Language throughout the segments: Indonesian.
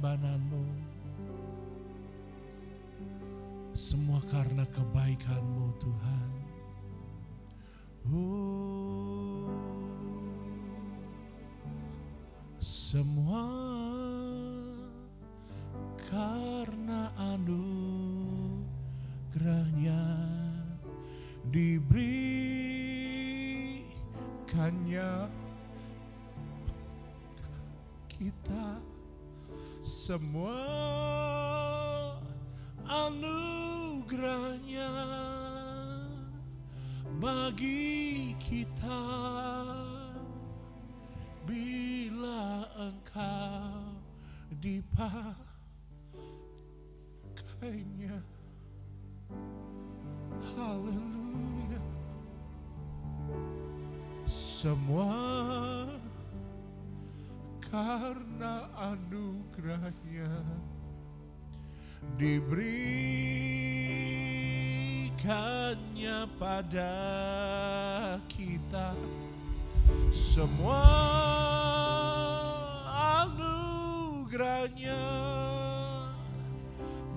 pengorbanan-Mu. Semua karena kebaikan-Mu Tuhan. Semua karena anugerah-Nya diberikannya kita. Semua anugerah-Nya bagi kita, bila Engkau dipakainya. Haleluya. Semua karena anugerah-Nya diberikannya pada kita. Semua anugerah-Nya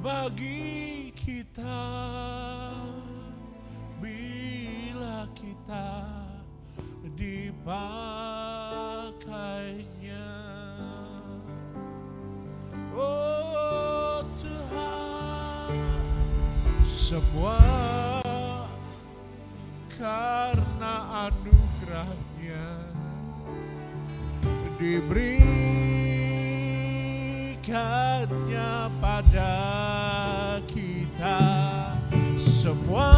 bagi kita, bila kita dipakainya. Oh Tuhan, semua karena anugerah-Nya diberikannya pada kita. Semua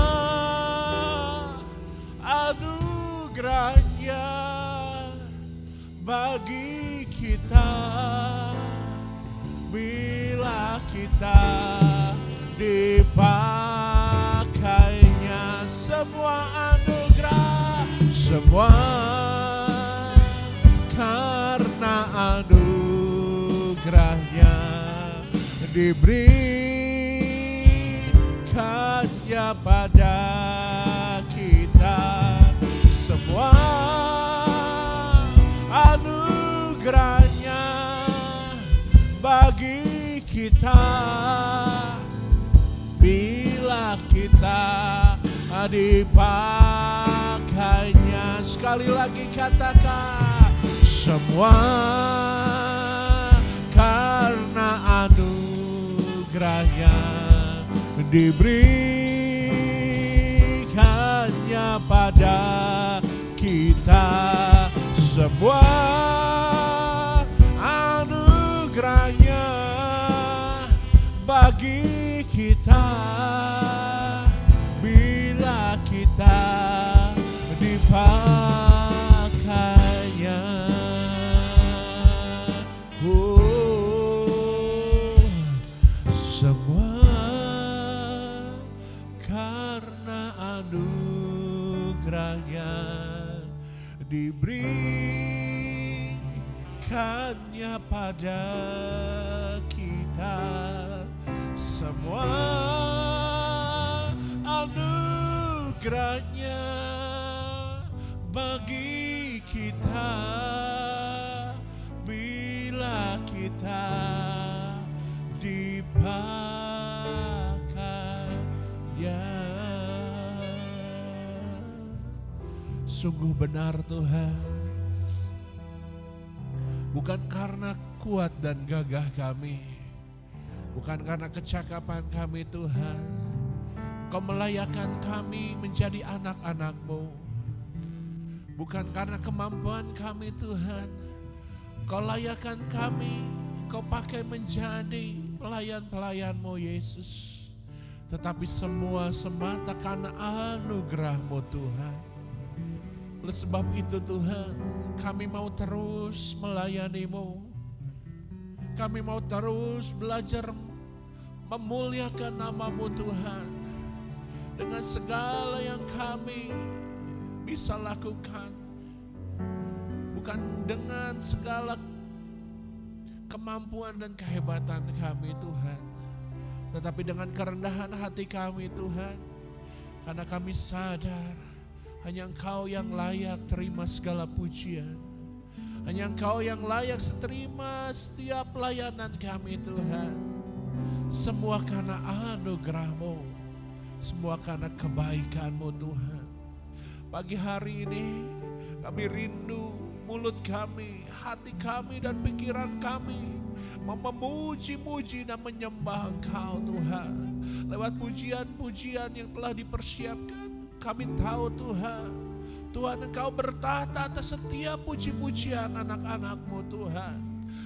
anugerah-Nya bagi kita, bila kita dipakainya. Semua anugerah, semua karena anugerah-Nya diberikannya pada kita. Semua anugerah-Nya bagi kita, bila kita dipakainya. Sekali lagi katakan, semua karena anugerah-Nya diberikannya pada kita. Semua anugerah-Nya bagi kita, bila kita dipakainya. Semua karena anugerah-Nya diberikannya pada kita. Semua anugerah-Nya bagi kita, bila kita dipakainya. Sungguh benar Tuhan, bukan karena kuat dan gagah kami, bukan karena kecakapan kami Tuhan, Engkau melayakkan kami menjadi anak-anak-Mu. Bukan karena kemampuan kami Tuhan, Engkau layakkan kami, Engkau pakai menjadi pelayan-pelayan-Mu Yesus. Tetapi semua semata karena anugerah-Mu Tuhan. Oleh sebab itu Tuhan, kami mau terus melayani-Mu. Kami mau terus belajar memuliakan nama-Mu Tuhan. Dengan segala yang kami bisa lakukan. Bukan dengan segala kemampuan dan kehebatan kami Tuhan. Tetapi dengan kerendahan hati kami Tuhan. Karena kami sadar hanya Engkau yang layak terima segala pujian. Hanya Engkau yang layak terima setiap pelayanan kami Tuhan. Semua karena anugerah-Mu, semua karena kebaikan-Mu Tuhan. Pagi hari ini kami rindu mulut kami, hati kami dan pikiran kami memuji-muji dan menyembah Engkau Tuhan. Lewat pujian-pujian yang telah dipersiapkan, kami tahu Tuhan, Tuhan Engkau bertahta atas setiap puji-pujian anak-anak-Mu Tuhan.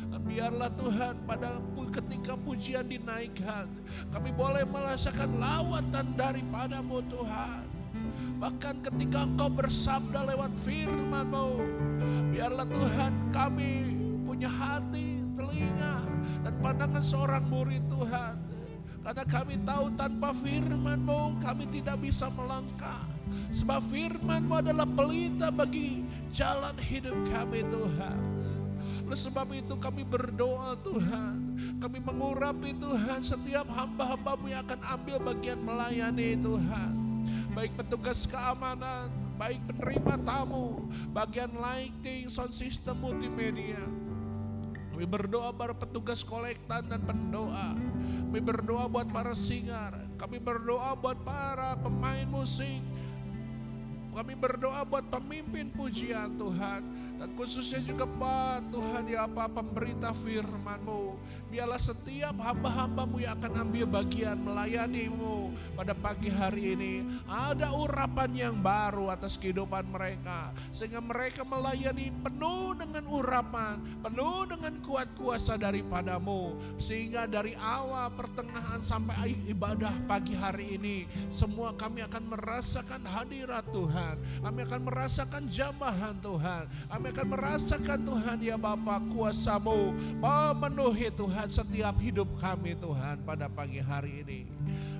Dan biarlah Tuhan pada ketika pujian dinaikkan, kami boleh merasakan lawatan daripada-Mu Tuhan. Bahkan ketika Engkau bersabda lewat firman-Mu, biarlah Tuhan kami punya hati, telinga, dan pandangan seorang murid Tuhan. Karena kami tahu tanpa firman-Mu kami tidak bisa melangkah. Sebab firman-Mu adalah pelita bagi jalan hidup kami Tuhan. Oleh sebab itu kami berdoa Tuhan, kami mengurapi Tuhan setiap hamba-hamba-Mu yang akan ambil bagian melayani Tuhan. Baik petugas keamanan, baik penerima tamu, bagian lighting, sound system, multimedia. Kami berdoa para petugas kolektan dan pendoa. Kami berdoa buat para singar. Kami berdoa buat para pemain musik. Kami berdoa buat pemimpin pujian Tuhan. Dan khususnya juga Pak Tuhan ya Pak, pemberita firman-Mu. Biarlah setiap hamba-hamba-Mu yang akan ambil bagian melayani-Mu pada pagi hari ini, ada urapan yang baru atas kehidupan mereka. Sehingga mereka melayani penuh dengan urapan, penuh dengan kuat kuasa daripada-Mu. Sehingga dari awal, pertengahan sampai ibadah pagi hari ini, semua kami akan merasakan hadirat Tuhan. Kami akan merasakan jambahan Tuhan. Kami akan merasakan Tuhan ya Bapa, kuasa-Mu memenuhi Tuhan setiap hidup kami Tuhan pada pagi hari ini.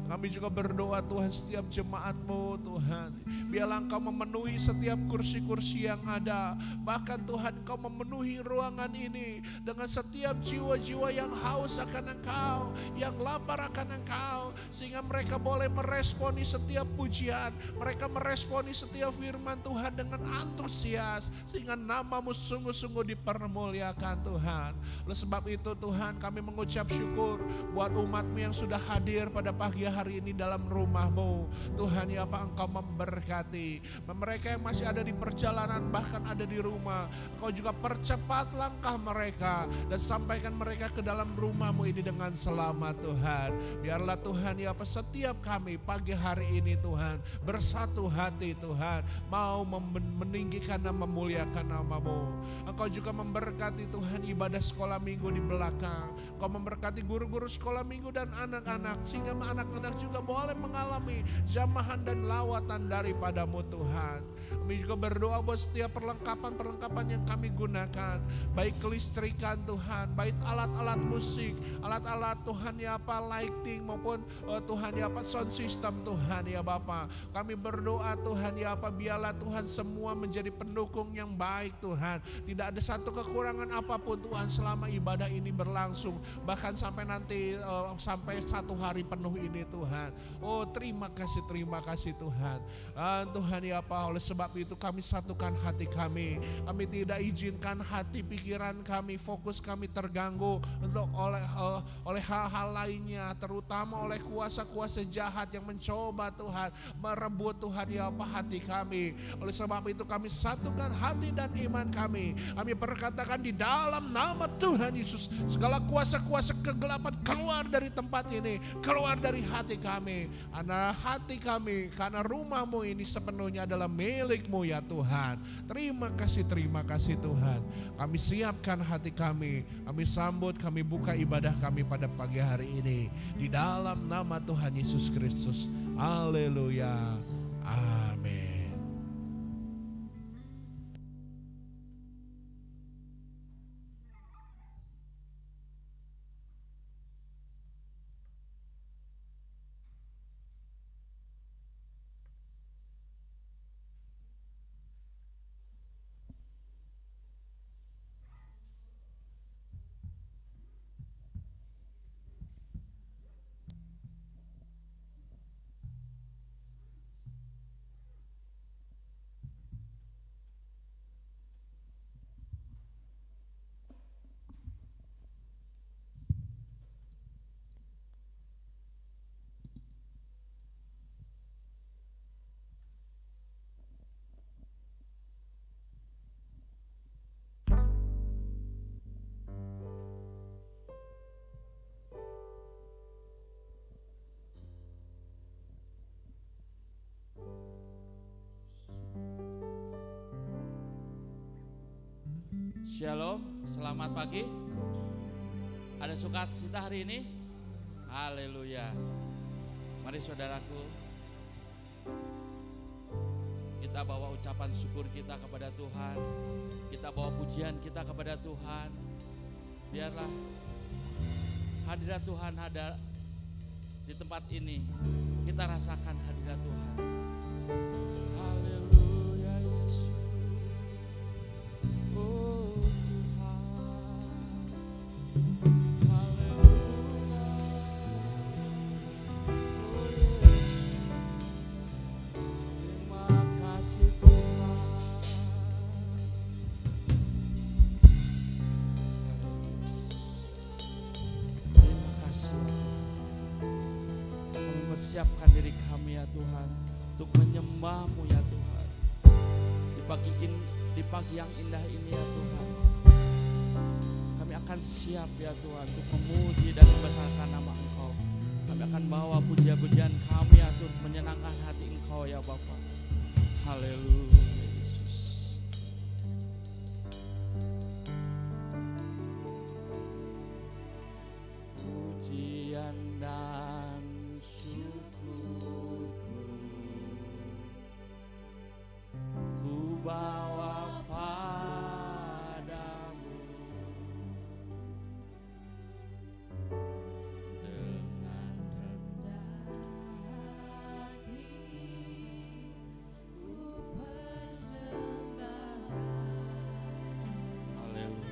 Kami juga berdoa Tuhan setiap jemaat-Mu Tuhan, biarlah Engkau memenuhi setiap kursi-kursi yang ada. Bahkan Tuhan Engkau memenuhi ruangan ini dengan setiap jiwa-jiwa yang haus akan Engkau, yang lapar akan Engkau, sehingga mereka boleh meresponi setiap pujian, mereka meresponi setiap firman Tuhan dengan antusias, sehingga nama-Mu sungguh-sungguh dipermuliakan Tuhan. Oleh sebab itu Tuhan, kami mengucap syukur buat umat-Mu yang sudah hadir pada pagi hari ini dalam rumah-Mu. Tuhan ya Pak, Engkau memberkati mereka yang masih ada di perjalanan, bahkan ada di rumah. Engkau juga percepat langkah mereka dan sampaikan mereka ke dalam rumah-Mu ini dengan selamat Tuhan. Biarlah Tuhan ya Pak, setiap kami pagi hari ini Tuhan bersatu hati Tuhan, mau meninggikan dan memuliakan nama-Mu. Engkau juga memberkati Tuhan ibadah sekolah minggu di belakang. Engkau memberkati guru-guru sekolah minggu dan anak-anak, sehingga anak-anak juga boleh mengalami jamahan dan lawatan daripada-Mu Tuhan. Kami juga berdoa buat setiap perlengkapan-perlengkapan yang kami gunakan, baik kelistrikan Tuhan, baik alat-alat musik, alat-alat Tuhan ya Pak, lighting maupun Tuhan ya Pak, sound system Tuhan ya Bapa. Kami berdoa Tuhan ya Pak, biarlah Tuhan semua menjadi pendukung yang baik Tuhan. Tidak ada satu kekurangan apapun Tuhan selama ibadah ini berlangsung, bahkan sampai nanti sampai satu hari penuh ini Tuhan. Oh terima kasih Tuhan. Tuhan ya Pak, oleh sebab itu kami satukan hati kami. Kami tidak izinkan hati pikiran kami, fokus kami terganggu untuk oleh hal-hal lainnya, terutama oleh kuasa-kuasa jahat yang mencoba Tuhan merebut Tuhan ya Pak hati kami. Oleh sebab itu kami satukan hati dan iman kami. Kami berkatakan di dalam nama Tuhan Yesus, segala kuasa-kuasa kegelapan keluar dari tempat ini, keluar dari hati kami. Karena hati kami, karena rumah-Mu ini sepenuhnya adalah milik-Mu ya Tuhan. Terima kasih Tuhan. Kami siapkan hati kami sambut, kami buka ibadah kami pada pagi hari ini di dalam nama Tuhan Yesus Kristus. Haleluya. Amin. Shalom, selamat pagi. Ada sukacita hari ini? Haleluya. Mari saudaraku, kita bawa ucapan syukur kita kepada Tuhan. Kita bawa pujian kita kepada Tuhan. Biarlah hadirat Tuhan ada di tempat ini. Kita rasakan hadirat Tuhan. Haleluya Yesus. Oh Tuhan. Haleluya. Oh Yesus. Terima kasih Tuhan. Terima kasih ya Tuhan. Kami mempersiapkan diri kami ya Tuhan untuk menyembah-Mu ya Tuhan. Di pagi yang indah ini ya Tuhan, kami akan siap ya Tuhan untuk memuji dan membesarkan nama Engkau. Kami akan bawa pujian-pujian kami ya Tuhan, menyenangkan hati Engkau ya Bapa. Haleluya Yesus. Pujian dan syukurku ku bawa padamu dengan rendah hati ku persembahkan. Haleluya.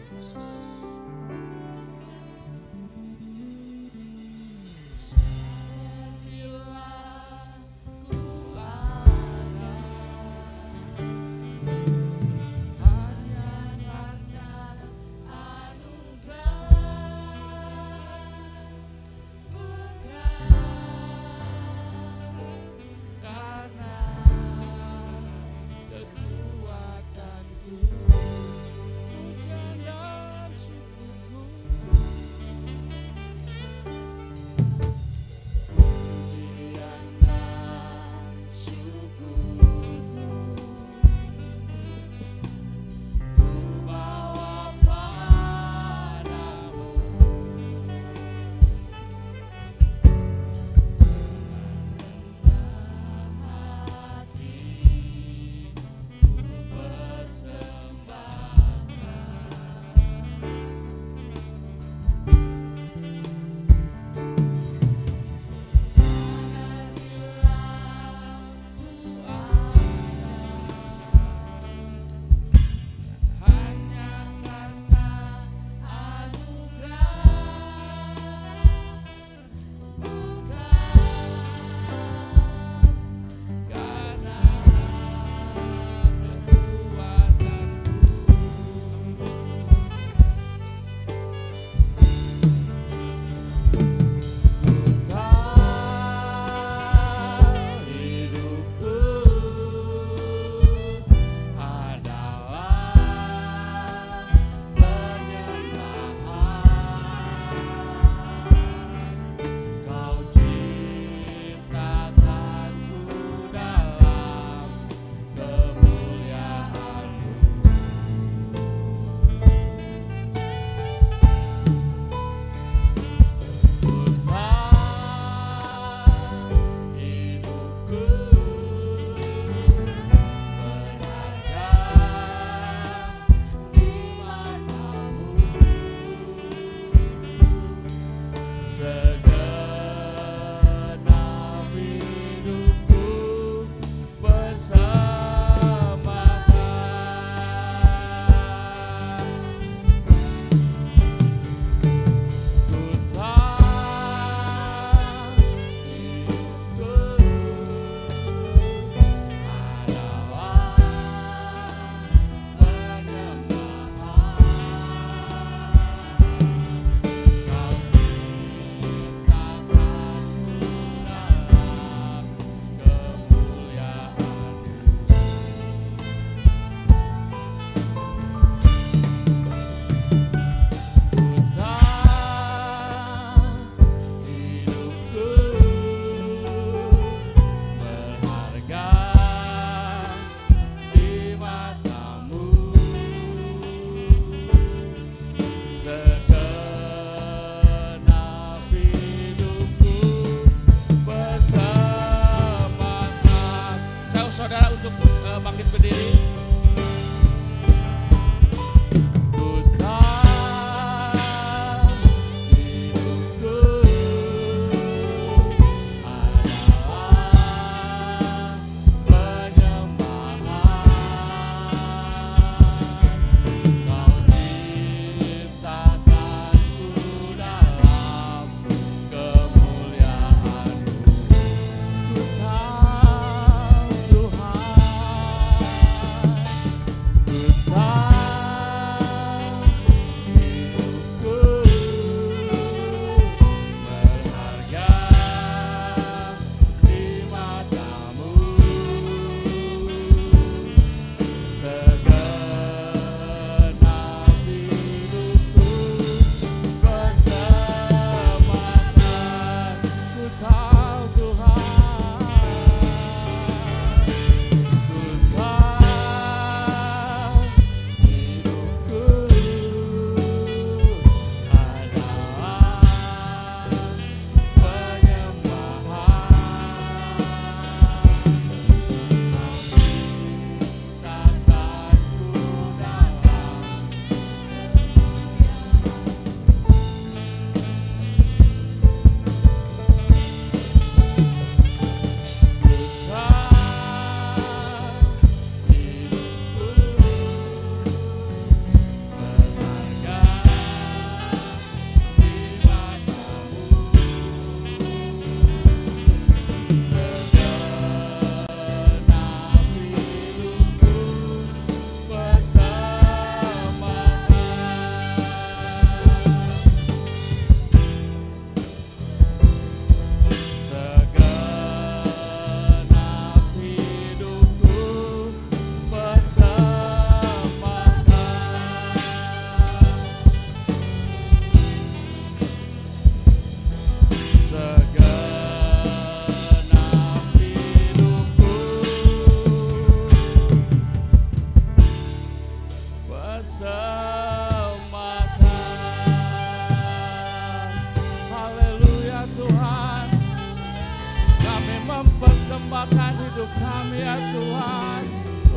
persembahkan hidup kami ya Tuhan.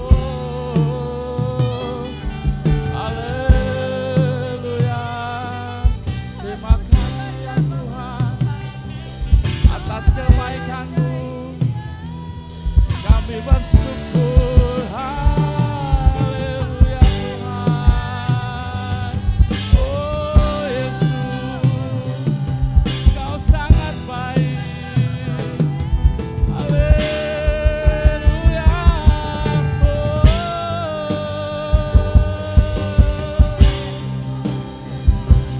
Oh, haleluya. Terima kasih ya Tuhan atas kebaikan-Mu. Kami bersyukur. Haleluya Tuhan. Oh Yesus, Kau sangat baik. Haleluya.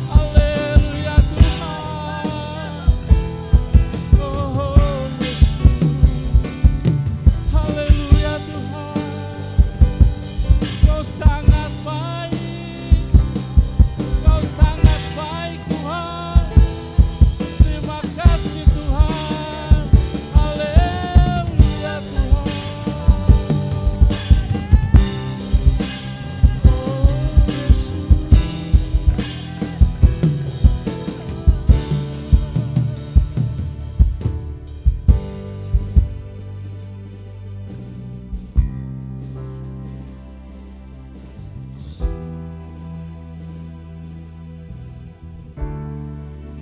Haleluya Tuhan. Oh Yesus. Haleluya Tuhan. Kau sangat baik. Kau sangat baik Tuhan. Terima kasih Tuhan. Haleluya Tuhan. Oh Yesus.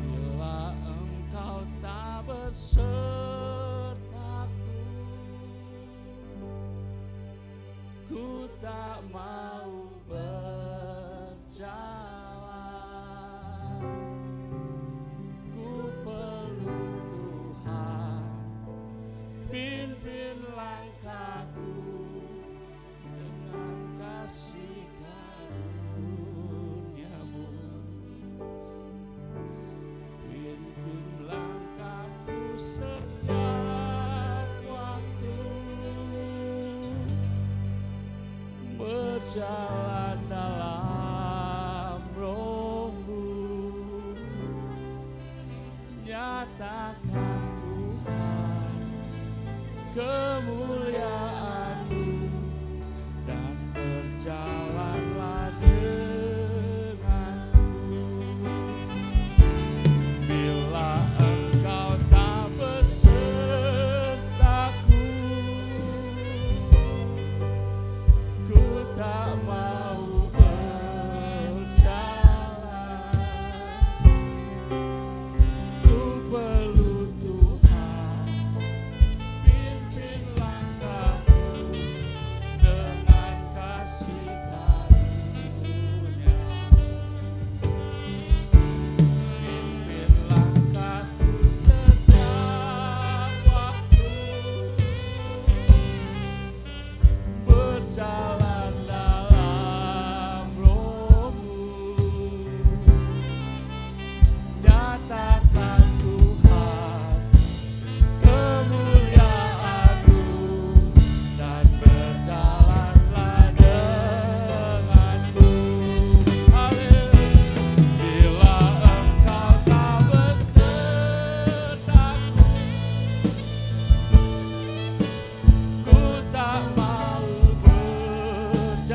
Bila Engkau tak besertaku, ku tak mau berjalan. Ku perlu Tuhan, pimpin langkahku dengan kasih karunia-Mu. Pimpin langkahku setiap waktu, berjalan dalam Roh-Mu. Nyatakan Tuhan kemuliaan-Mu dan berjalanlah denganku. Bila Engkau tak besertaku, ku tak mau berjalan. Ku perlu Tuhan, pimpin langkahku dengan kasih karunia. Pimpin langkahku setiap waktu, berjalan dalam Roh-Mu. Nyatakan Tuhan kemuliaan-Mu dan berjalanlah denganku. Haleluya. Bila Engkau tak besertaku, ku tak mau berjalan.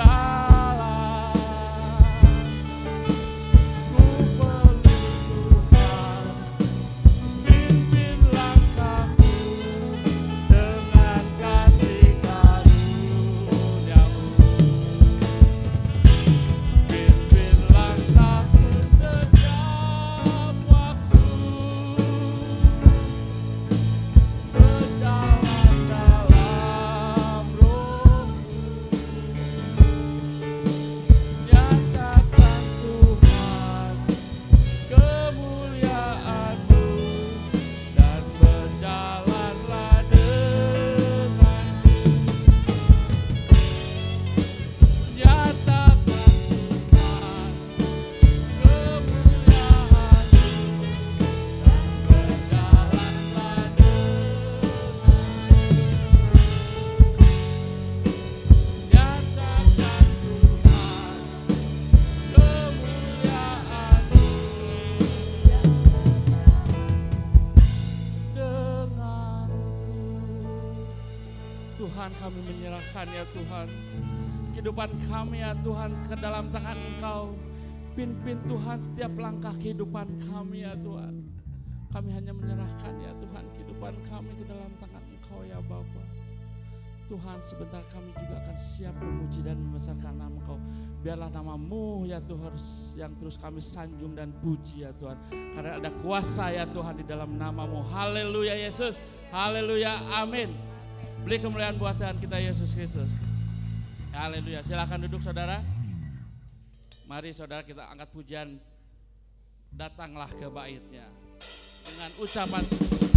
Ku perlu Tuhan, pimpin langkahku dengan kasih karunia-Mu. Pimpin langkahku setiap waktu, berjalan dalam Roh-Mu. Nyatakan Tuhan kemuliaan-Mu dan berjalanlah denganku. Nyatakan Tuhan kemuliaan-Mu dan berjalanlah denganku. Nyatakan Tuhan kemuliaan-Mu denganku. Tuhan, kami menyerahkan ya Tuhan kehidupan kami ya Tuhan ke dalam tangan Engkau. Pimpin Tuhan setiap langkah kehidupan kami ya Tuhan. Kami hanya menyerahkan ya Tuhan kehidupan kami ke dalam tangan Engkau. Engkau ya Bapa. Tuhan, sebentar kami juga akan siap memuji dan membesarkan nama Engkau. Biarlah nama-Mu ya Tuhan yang terus kami sanjung dan puji ya Tuhan. Karena ada kuasa ya Tuhan di dalam nama-Mu. Haleluya Yesus. Haleluya. Amin. Beri kemuliaan buat Tuhan kita Yesus Kristus. Haleluya. Silakan duduk saudara. Mari saudara kita angkat pujian. Datanglah ke bait-Nya dengan ucapan syukur.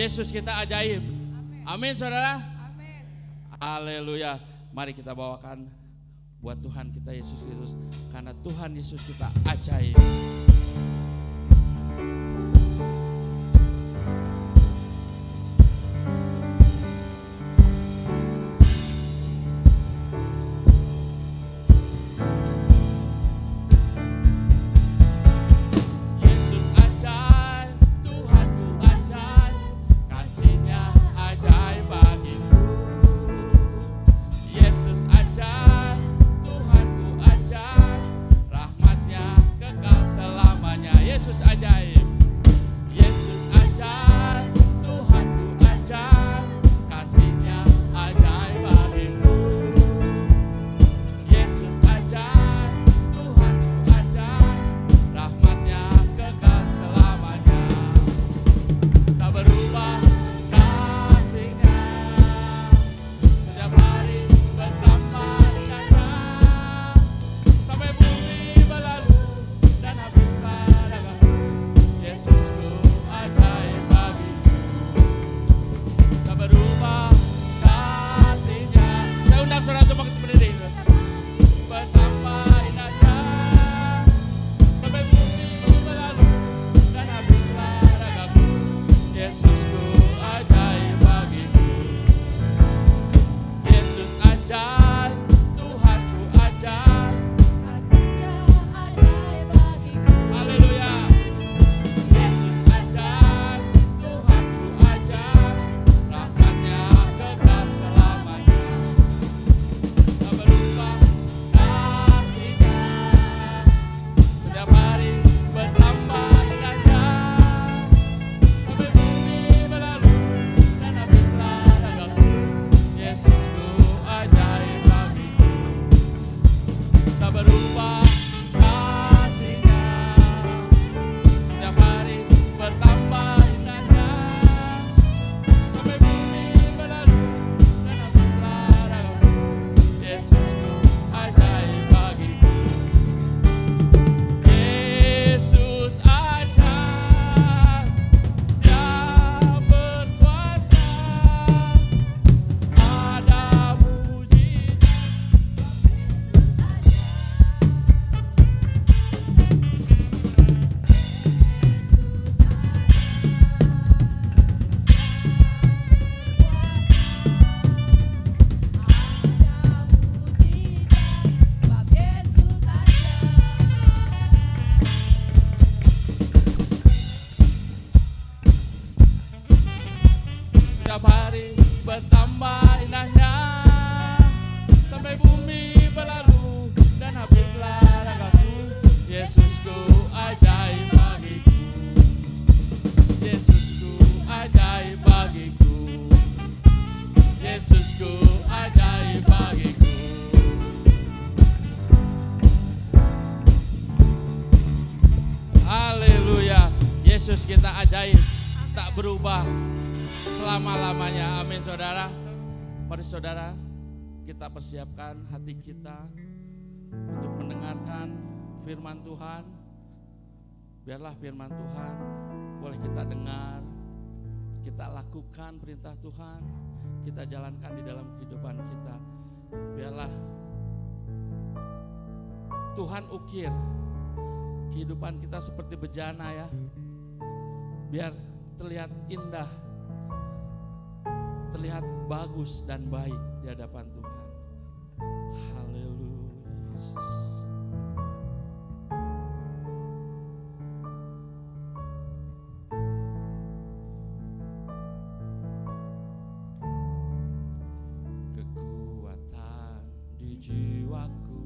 Yesus kita ajaib. Amin saudara. Amin. Haleluya. Mari kita bawakan buat Tuhan kita Yesus Kristus. Karena Tuhan Yesus kita ajaib. Saudara, coba kita berdiri. Betapa indahnya Yesus kita ajaib, tak berubah selama-lamanya. Amin saudara. Mari saudara, kita persiapkan hati kita untuk mendengarkan firman Tuhan. Biarlah firman Tuhan boleh kita dengar, kita lakukan perintah Tuhan, kita jalankan di dalam kehidupan kita. Biarlah Tuhan ukir kehidupan kita seperti bejana ya. Biar terlihat indah, terlihat bagus dan baik di hadapan Tuhan. Haleluya Yesus. Kekuatan di jiwaku,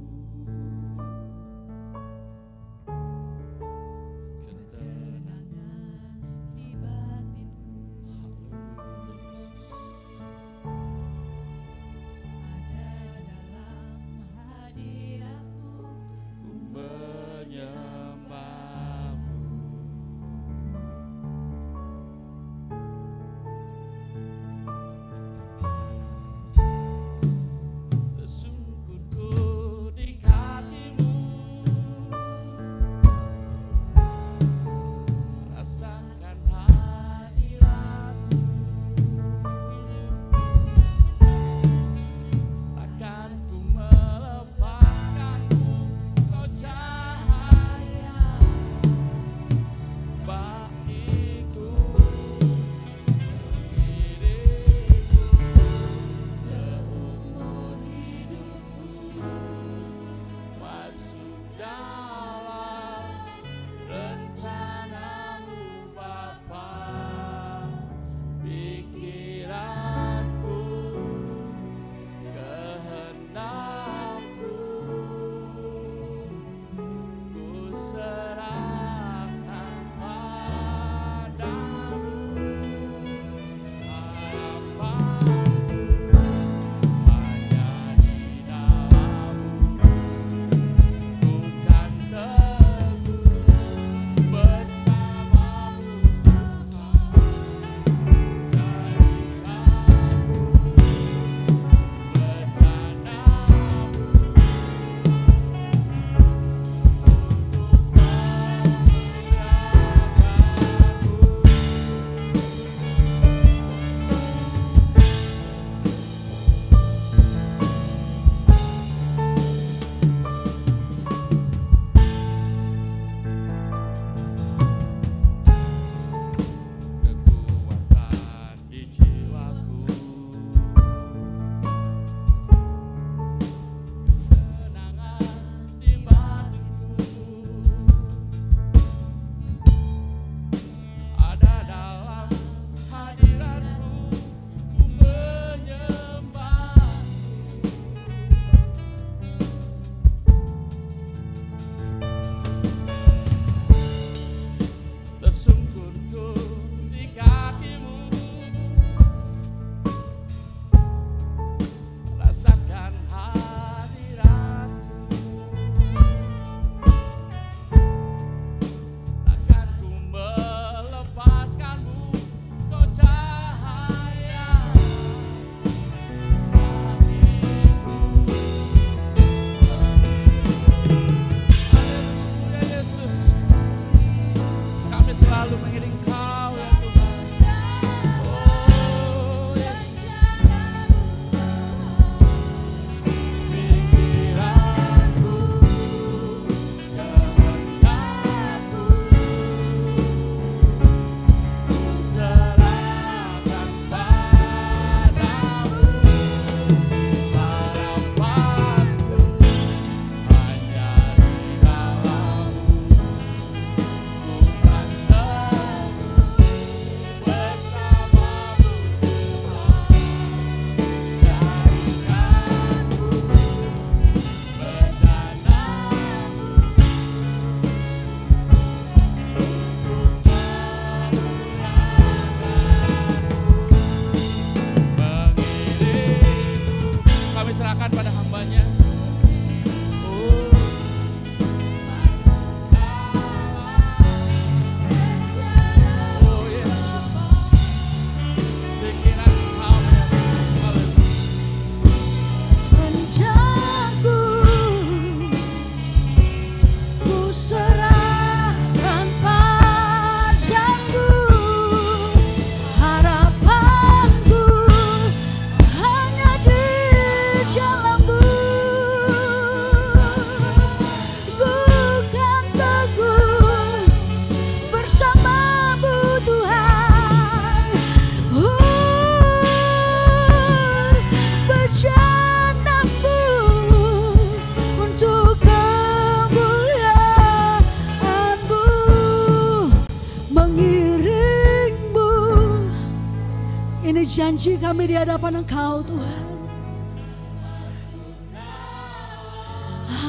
janji kami di hadapan Engkau Tuhan.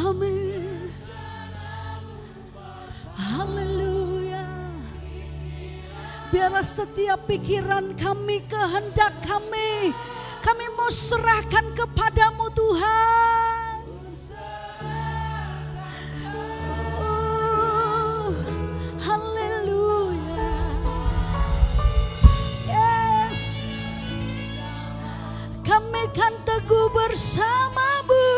Amin. Haleluya. Biarlah setiap pikiran kami, kehendak kami mau serahkan kepadamu Tuhan. Oh, haleluya. Yes. Kami kan teguh bersamamu.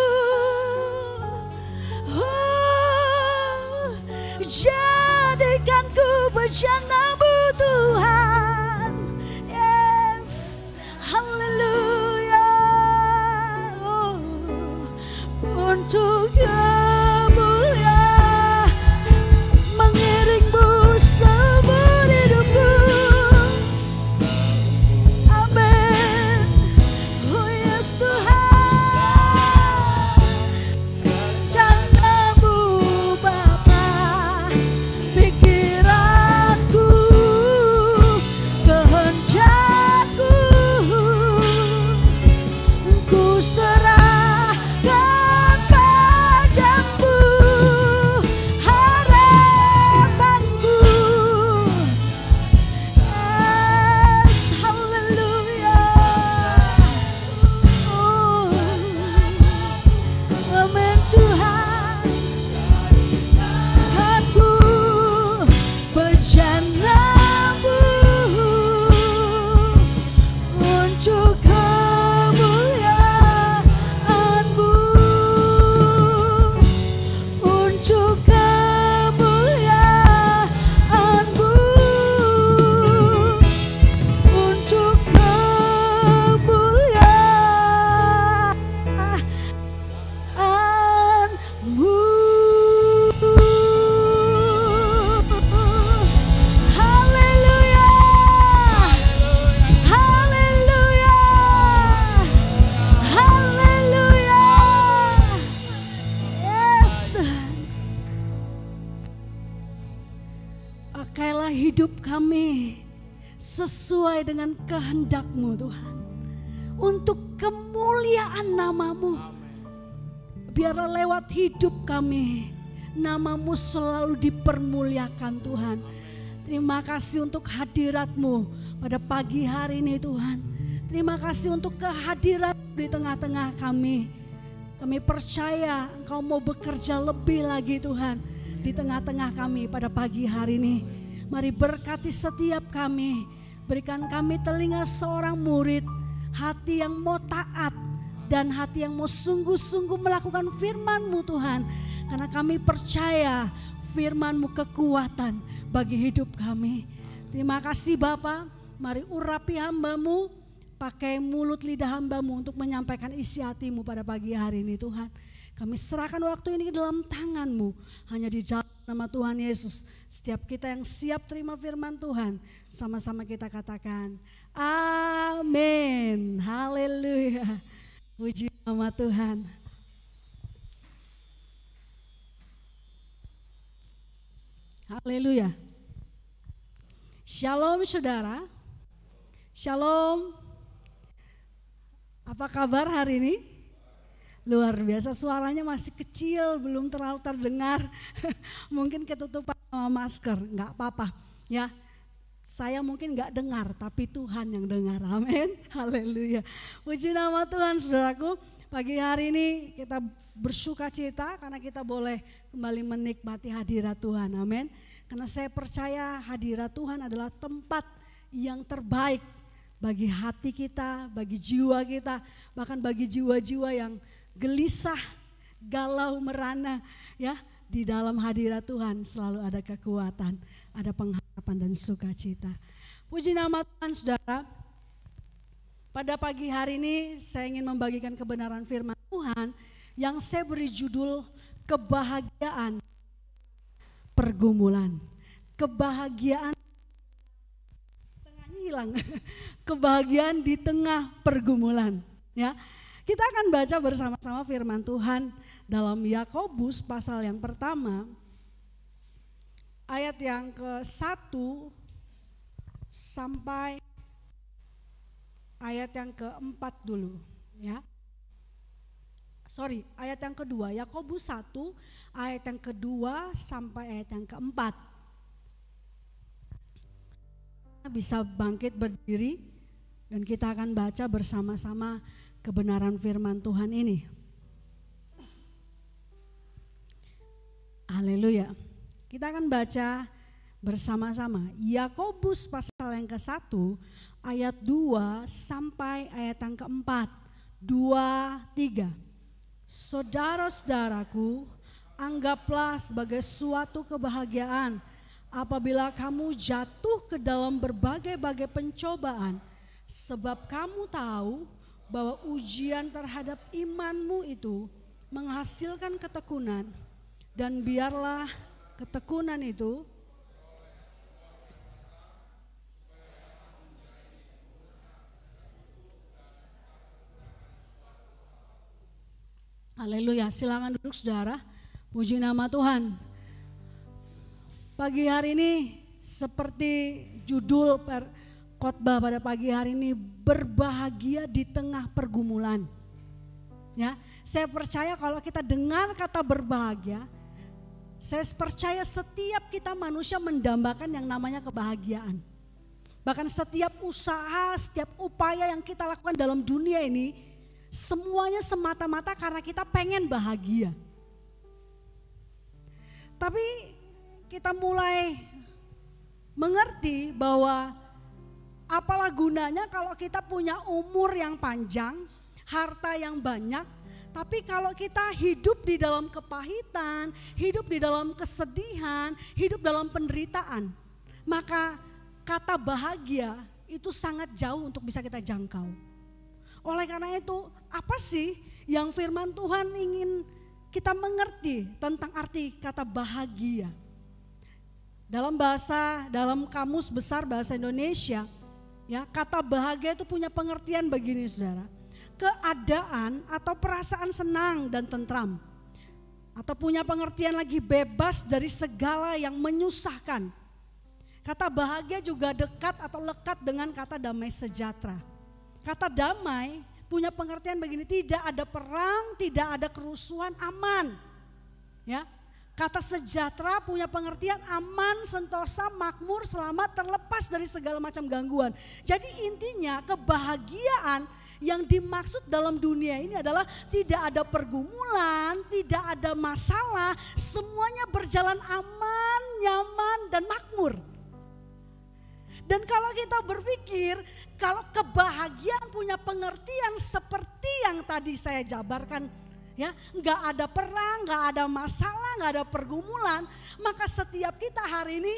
Oh, jadikan ku bejanamu Tuhan. Yes. Haleluya. Oh, untuk kemuliaan mengiringmu seumur hidupku. Amin. Oh yes Tuhan. Janamu Bapa, pikiranku, kehendakku, ku serahkan padamu. Harapanku, yes, haleluya. Oh, amin Tuhan. Kan ku bejanamu untuk kemuliaan-Mu, untuk kemuliaan-Mu, untuk kemuliaan-Mu. Haleluya. Haleluya. Haleluya. Yes Tuhan. Pakailah hidup kami sesuai dengan kehendak-Mu Tuhan. Untuk kemuliaan nama-Mu. Biarlah lewat hidup kami nama-Mu selalu dipermuliakan Tuhan. Terima kasih untuk hadirat-Mu pada pagi hari ini Tuhan. Terima kasih untuk kehadiran di tengah-tengah kami. Kami percaya Engkau mau bekerja lebih lagi Tuhan di tengah-tengah kami pada pagi hari ini. Mari berkati setiap kami. Berikan kami telinga seorang murid, hati yang mau taat dan hati yang mau sungguh-sungguh melakukan firman-Mu Tuhan. Karena kami percaya firman-Mu kekuatan bagi hidup kami. Terima kasih Bapa. Mari urapi hamba-Mu, pakai mulut lidah hamba-Mu untuk menyampaikan isi hati-Mu pada pagi hari ini Tuhan. Kami serahkan waktu ini ke dalam tangan-Mu. Hanya di dalam nama Tuhan Yesus. Setiap kita yang siap terima firman Tuhan, sama-sama kita katakan amin. Haleluya. Puji nama Tuhan. Haleluya. Shalom saudara. Shalom. Apa kabar hari ini? Luar biasa, suaranya masih kecil, belum terlalu terdengar. Mungkin ketutupan sama masker, enggak apa-apa. Ya, saya mungkin enggak dengar, tapi Tuhan yang dengar. Amin. Haleluya. Puji nama Tuhan saudaraku. Pagi hari ini kita bersuka cita karena kita boleh kembali menikmati hadirat Tuhan. Amin. Karena saya percaya hadirat Tuhan adalah tempat yang terbaik bagi hati kita, bagi jiwa kita, bahkan bagi jiwa-jiwa yang gelisah, galau, merana, ya, di dalam hadirat Tuhan selalu ada kekuatan, ada pengharapan dan sukacita. Puji nama Tuhan saudara. Pada pagi hari ini saya ingin membagikan kebenaran firman Tuhan yang saya beri judul kebahagiaan pergumulan. Kebahagiaan tengahnya hilang. Kebahagiaan di tengah pergumulan, ya. Kita akan baca bersama-sama firman Tuhan dalam Yakobus pasal yang pertama, ayat yang ke-1 sampai ayat yang keempat dulu ya. Ayat yang kedua, Yakobus 1 ayat yang kedua sampai ayat yang keempat. Bisa bangkit berdiri dan kita akan baca bersama-sama kebenaran firman Tuhan ini. Haleluya. Kita akan baca bersama-sama Yakobus pasal yang ke-1 ayat 2 sampai ayat yang keempat. 2, 3. Saudara-saudaraku, anggaplah sebagai suatu kebahagiaan apabila kamu jatuh ke dalam berbagai-bagai pencobaan, sebab kamu tahu bahwa ujian terhadap imanmu itu menghasilkan ketekunan, dan biarlah ketekunan itu haleluya, silakan duduk saudara, puji nama Tuhan. Pagi hari ini seperti judul khotbah pada pagi hari ini, berbahagia di tengah pergumulan. Ya, saya percaya kalau kita dengar kata berbahagia, saya percaya setiap kita manusia mendambakan yang namanya kebahagiaan. Bahkan setiap usaha, setiap upaya yang kita lakukan dalam dunia ini, semuanya semata-mata karena kita pengen bahagia. Tapi kita mulai mengerti bahwa apalah gunanya kalau kita punya umur yang panjang, harta yang banyak, tapi kalau kita hidup di dalam kepahitan, hidup di dalam kesedihan, hidup dalam penderitaan, maka kata bahagia itu sangat jauh untuk bisa kita jangkau. Oleh karena itu, apa sih yang firman Tuhan ingin kita mengerti tentang arti kata bahagia? Dalam kamus besar bahasa Indonesia, ya, kata bahagia itu punya pengertian begini saudara. Keadaan atau perasaan senang dan tentram, atau punya pengertian lagi bebas dari segala yang menyusahkan. Kata bahagia juga dekat atau lekat dengan kata damai sejahtera. Kata damai punya pengertian begini, tidak ada perang, tidak ada kerusuhan, aman. Ya, kata sejahtera punya pengertian aman, sentosa, makmur, selamat, terlepas dari segala macam gangguan. Jadi intinya kebahagiaan yang dimaksud dalam dunia ini adalah tidak ada pergumulan, tidak ada masalah, semuanya berjalan aman, nyaman, dan makmur. Dan kalau kita berpikir, kalau kebahagiaan punya pengertian seperti yang tadi saya jabarkan, ya, nggak ada perang, nggak ada masalah, nggak ada pergumulan, maka setiap kita hari ini,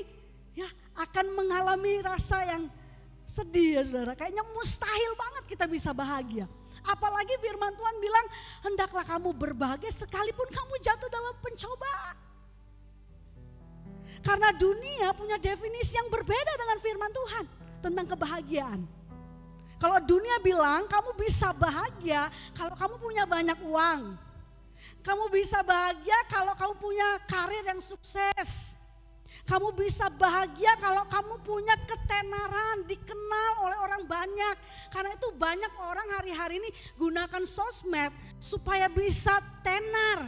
ya, akan mengalami rasa yang sedih ya saudara, kayaknya mustahil banget kita bisa bahagia. Apalagi firman Tuhan bilang, hendaklah kamu berbahagia sekalipun kamu jatuh dalam pencobaan. Karena dunia punya definisi yang berbeda dengan firman Tuhan tentang kebahagiaan. Kalau dunia bilang kamu bisa bahagia kalau kamu punya banyak uang. Kamu bisa bahagia kalau kamu punya karir yang sukses. Kamu bisa bahagia kalau kamu punya ketenaran, dikenal oleh orang banyak. Karena itu banyak orang hari-hari ini gunakan sosmed supaya bisa tenar.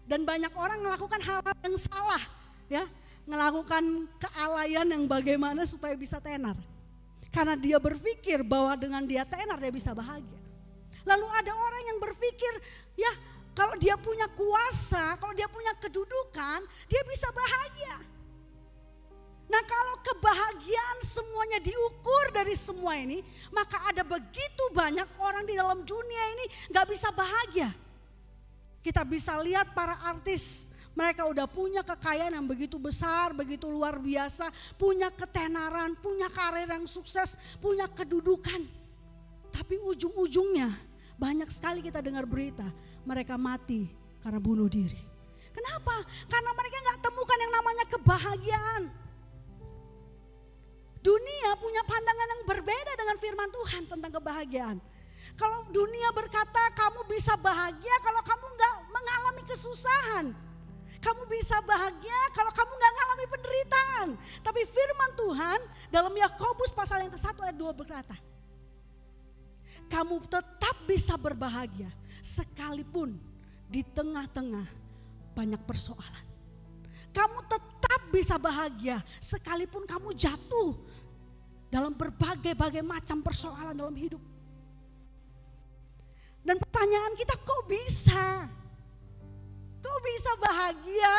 Dan banyak orang melakukan hal-hal yang salah, ya, melakukan kealayan yang bagaimana supaya bisa tenar. Karena dia berpikir bahwa dengan dia tenar dia bisa bahagia. Lalu ada orang yang berpikir, ya, kalau dia punya kuasa, kalau dia punya kedudukan, dia bisa bahagia. Nah, kalau kebahagiaan semuanya diukur dari semua ini, maka ada begitu banyak orang di dalam dunia ini gak bisa bahagia. Kita bisa lihat para artis, mereka udah punya kekayaan yang begitu besar, begitu luar biasa, punya ketenaran, punya karir yang sukses, punya kedudukan. Tapi ujung-ujungnya banyak sekali kita dengar berita, mereka mati karena bunuh diri. Kenapa? Karena mereka gak temukan yang namanya kebahagiaan. Dunia punya pandangan yang berbeda dengan firman Tuhan tentang kebahagiaan. Kalau dunia berkata kamu bisa bahagia kalau kamu gak mengalami kesusahan. Kamu bisa bahagia kalau kamu gak mengalami penderitaan. Tapi firman Tuhan dalam Yakobus pasal yang ke-1 ayat 2 berkata, Kamu tetap bisa berbahagia sekalipun di tengah-tengah banyak persoalan. Kamu tetap bisa bahagia sekalipun kamu jatuh dalam berbagai macam persoalan dalam hidup. Dan pertanyaan kita, kok bisa? Kok bisa bahagia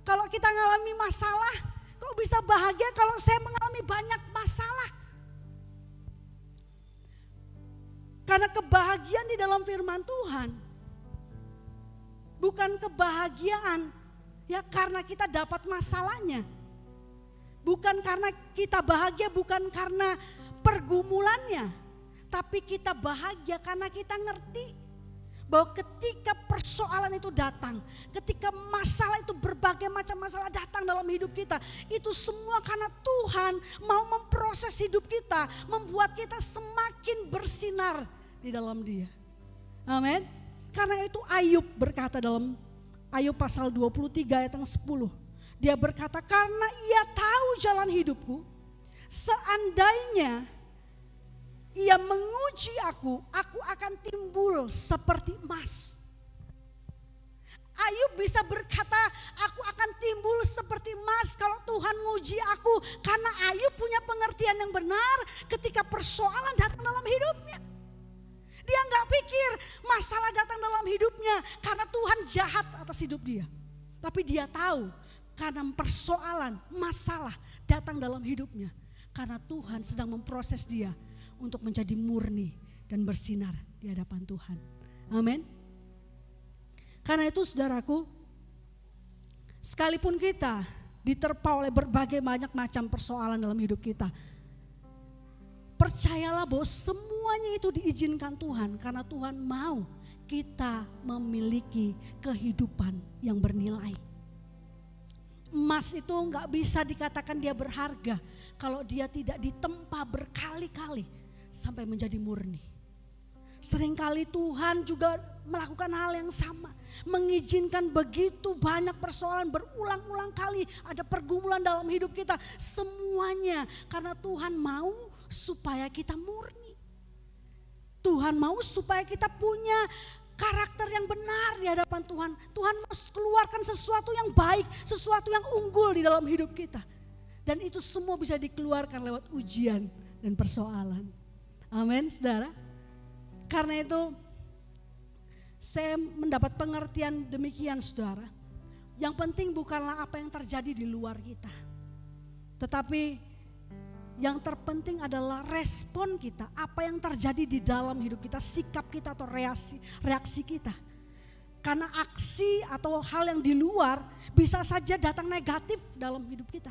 kalau kita mengalami masalah? Kok bisa bahagia kalau saya mengalami banyak masalah? Karena kebahagiaan di dalam firman Tuhan bukan kebahagiaan ya karena kita dapat masalahnya. Bukan karena kita bahagia, bukan karena pergumulannya. Tapi kita bahagia karena kita ngerti bahwa ketika persoalan itu datang, ketika masalah itu berbagai macam masalah datang dalam hidup kita, itu semua karena Tuhan mau memproses hidup kita, membuat kita semakin bersinar di dalam Dia. Amin. Karena itu Ayub berkata dalam Ayub pasal 23 ayat yang 10. Dia berkata, karena ia tahu jalan hidupku, seandainya ia menguji aku akan timbul seperti emas. Ayub bisa berkata, aku akan timbul seperti emas kalau Tuhan nguji aku. Karena Ayub punya pengertian yang benar ketika persoalan datang dalam hidupnya. Dia nggak pikir masalah datang dalam hidupnya karena Tuhan jahat atas hidup dia. Tapi dia tahu karena persoalan, masalah datang dalam hidupnya. Karena Tuhan sedang memproses dia untuk menjadi murni dan bersinar di hadapan Tuhan. Amin. Karena itu saudaraku, sekalipun kita diterpa oleh berbagai banyak macam persoalan dalam hidup kita, percayalah bahwa semuanya itu diizinkan Tuhan karena Tuhan mau kita memiliki kehidupan yang bernilai. Emas itu nggak bisa dikatakan dia berharga kalau dia tidak ditempa berkali-kali sampai menjadi murni. Seringkali Tuhan juga melakukan hal yang sama, mengizinkan begitu banyak persoalan berulang-ulang kali, ada pergumulan dalam hidup kita, semuanya karena Tuhan mau supaya kita murni. Tuhan mau supaya kita punya karakter yang benar di hadapan Tuhan. Tuhan mau keluarkan sesuatu yang baik, sesuatu yang unggul di dalam hidup kita. Dan itu semua bisa dikeluarkan lewat ujian dan persoalan. Amin, saudara. Karena itu saya mendapat pengertian demikian, saudara. Yang penting bukanlah apa yang terjadi di luar kita, tetapi yang terpenting adalah respon kita, apa yang terjadi di dalam hidup kita, sikap kita atau reaksi kita. Karena aksi atau hal yang di luar bisa saja datang negatif dalam hidup kita.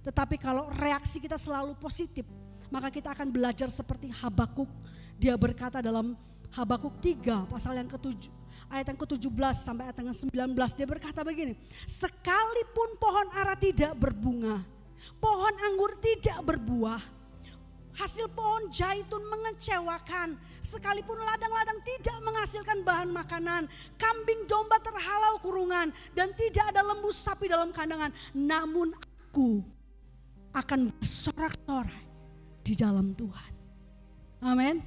Tetapi kalau reaksi kita selalu positif, maka kita akan belajar seperti Habakuk. Dia berkata dalam Habakuk 3 pasal yang ke-7 ayat yang ke-17 sampai ayat yang ke-19, dia berkata begini, sekalipun pohon ara tidak berbunga, pohon anggur tidak berbuah, hasil pohon zaitun mengecewakan, sekalipun ladang-ladang tidak menghasilkan bahan makanan, kambing domba terhalau kurungan, dan tidak ada lembu sapi dalam kandangan, namun aku akan bersorak-sorai di dalam Tuhan. Amin.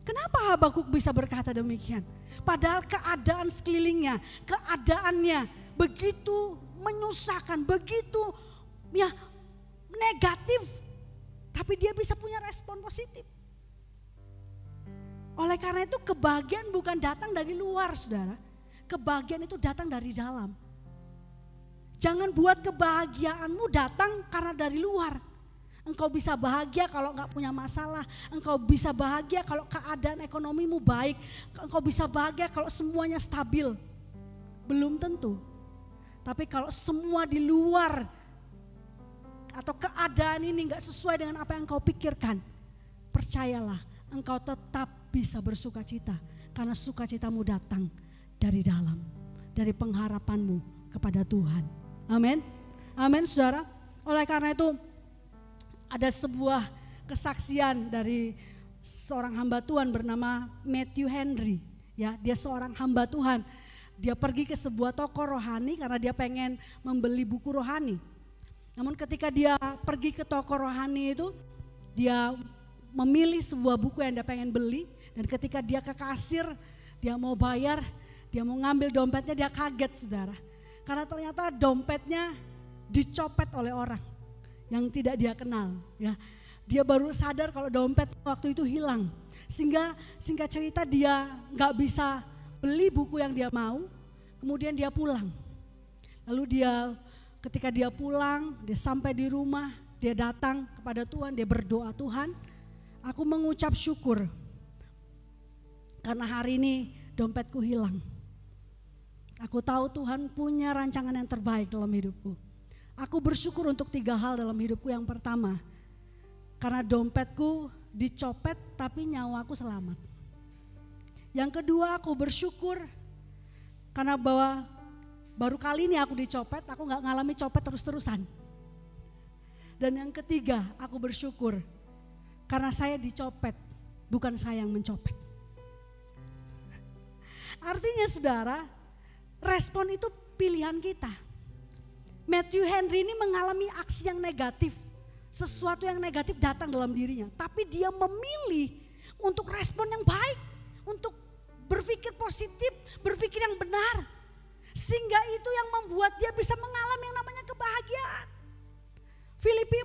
Kenapa Habakuk bisa berkata demikian? Padahal keadaan sekelilingnya, keadaannya begitu menyusahkan, begitu ya negatif, tapi dia bisa punya respon positif. Oleh karena itu kebahagiaan bukan datang dari luar, saudara. Kebahagiaan itu datang dari dalam. Jangan buat kebahagiaanmu datang karena dari luar. Engkau bisa bahagia kalau gak punya masalah. Engkau bisa bahagia kalau keadaan ekonomimu baik. Engkau bisa bahagia kalau semuanya stabil. Belum tentu. Tapi kalau semua di luar atau keadaan ini gak sesuai dengan apa yang engkau pikirkan, percayalah engkau tetap bisa bersuka cita. Karena sukacitamu datang dari dalam. Dari pengharapanmu kepada Tuhan. Amin. Amin, saudara. Oleh karena itu ada sebuah kesaksian dari seorang hamba Tuhan bernama Matthew Henry. Ya, dia seorang hamba Tuhan. Dia pergi ke sebuah toko rohani karena dia pengen membeli buku rohani. Namun ketika dia pergi ke toko rohani itu, dia memilih sebuah buku yang dia pengen beli. Dan ketika dia ke kasir, dia mau bayar, dia mau ngambil dompetnya, dia kaget saudara. Karena ternyata dompetnya dicopet oleh orang yang tidak dia kenal. Ya, dia baru sadar kalau dompet waktu itu hilang. Sehingga singkat cerita dia nggak bisa beli buku yang dia mau, kemudian dia pulang. Lalu ketika dia pulang, dia sampai di rumah, dia datang kepada Tuhan, dia berdoa, Tuhan, aku mengucap syukur karena hari ini dompetku hilang. Aku tahu Tuhan punya rancangan yang terbaik dalam hidupku. Aku bersyukur untuk 3 hal dalam hidupku. Yang pertama, karena dompetku dicopet tapi nyawaku selamat. Yang kedua, aku bersyukur karena bahwa baru kali ini aku dicopet, aku gak ngalami copet terus-terusan. Dan yang ketiga, aku bersyukur karena saya dicopet, bukan saya yang mencopet. Artinya saudara, respon itu pilihan kita. Matthew Henry ini mengalami aksi yang negatif. Sesuatu yang negatif datang dalam dirinya. Tapi dia memilih untuk respon yang baik. Untuk berpikir positif, berpikir yang benar. Sehingga itu yang membuat dia bisa mengalami yang namanya kebahagiaan. Filipi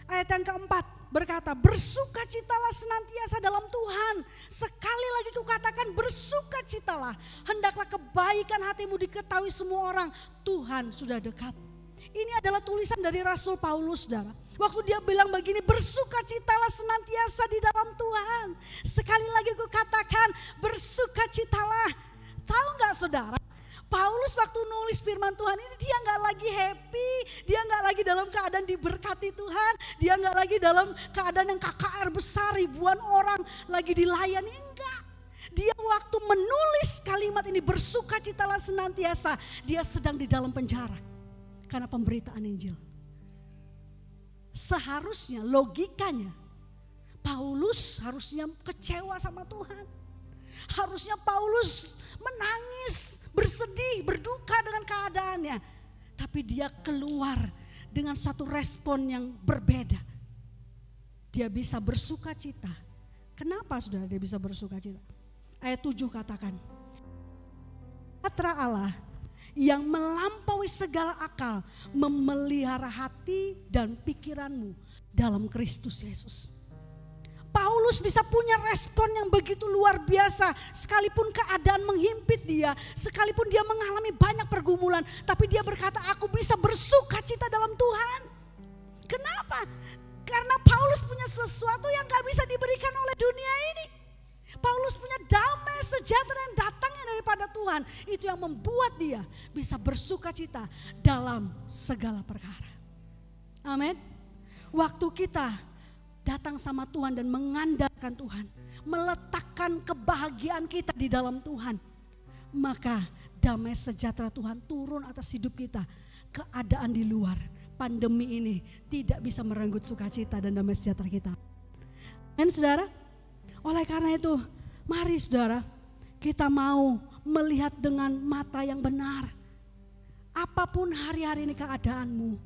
4 ayat yang keempat berkata, bersukacitalah senantiasa dalam Tuhan. Sekali lagi kukatakan bersukacitalah. Hendaklah kebaikan hatimu diketahui semua orang. Tuhan sudah dekat. Ini adalah tulisan dari Rasul Paulus, saudara. Waktu dia bilang begini, bersukacitalah senantiasa di dalam Tuhan. Sekali lagi kukatakan bersukacitalah. Tahu gak saudara? Paulus waktu nulis firman Tuhan ini dia gak lagi happy, dia gak lagi dalam keadaan diberkati Tuhan, dia gak lagi dalam keadaan yang KKR besar, ribuan orang lagi dilayani, enggak. Dia waktu menulis kalimat ini bersukacitalah senantiasa, dia sedang di dalam penjara karena pemberitaan Injil. Seharusnya logikanya Paulus harusnya kecewa sama Tuhan. Harusnya Paulus menangis, bersedih, berduka dengan keadaannya. Tapi dia keluar dengan satu respon yang berbeda. Dia bisa bersuka cita. Kenapa saudara dia bisa bersuka cita? Ayat 7 katakan, sejahtera Allah yang melampaui segala akal memelihara hati dan pikiranmu dalam Kristus Yesus. Paulus bisa punya respon yang begitu luar biasa. Sekalipun keadaan menghimpit dia, sekalipun dia mengalami banyak pergumulan, tapi dia berkata, aku bisa bersuka cita dalam Tuhan. Kenapa? Karena Paulus punya sesuatu yang gak bisa diberikan oleh dunia ini. Paulus punya damai sejahtera yang datangnya daripada Tuhan. Itu yang membuat dia bisa bersuka cita dalam segala perkara. Amin. Waktu kita datang sama Tuhan dan mengandalkan Tuhan, meletakkan kebahagiaan kita di dalam Tuhan, maka damai sejahtera Tuhan turun atas hidup kita. Keadaan di luar pandemi ini tidak bisa merenggut sukacita dan damai sejahtera kita. Dan saudara, oleh karena itu mari saudara kita mau melihat dengan mata yang benar. Apapun hari-hari ini keadaanmu,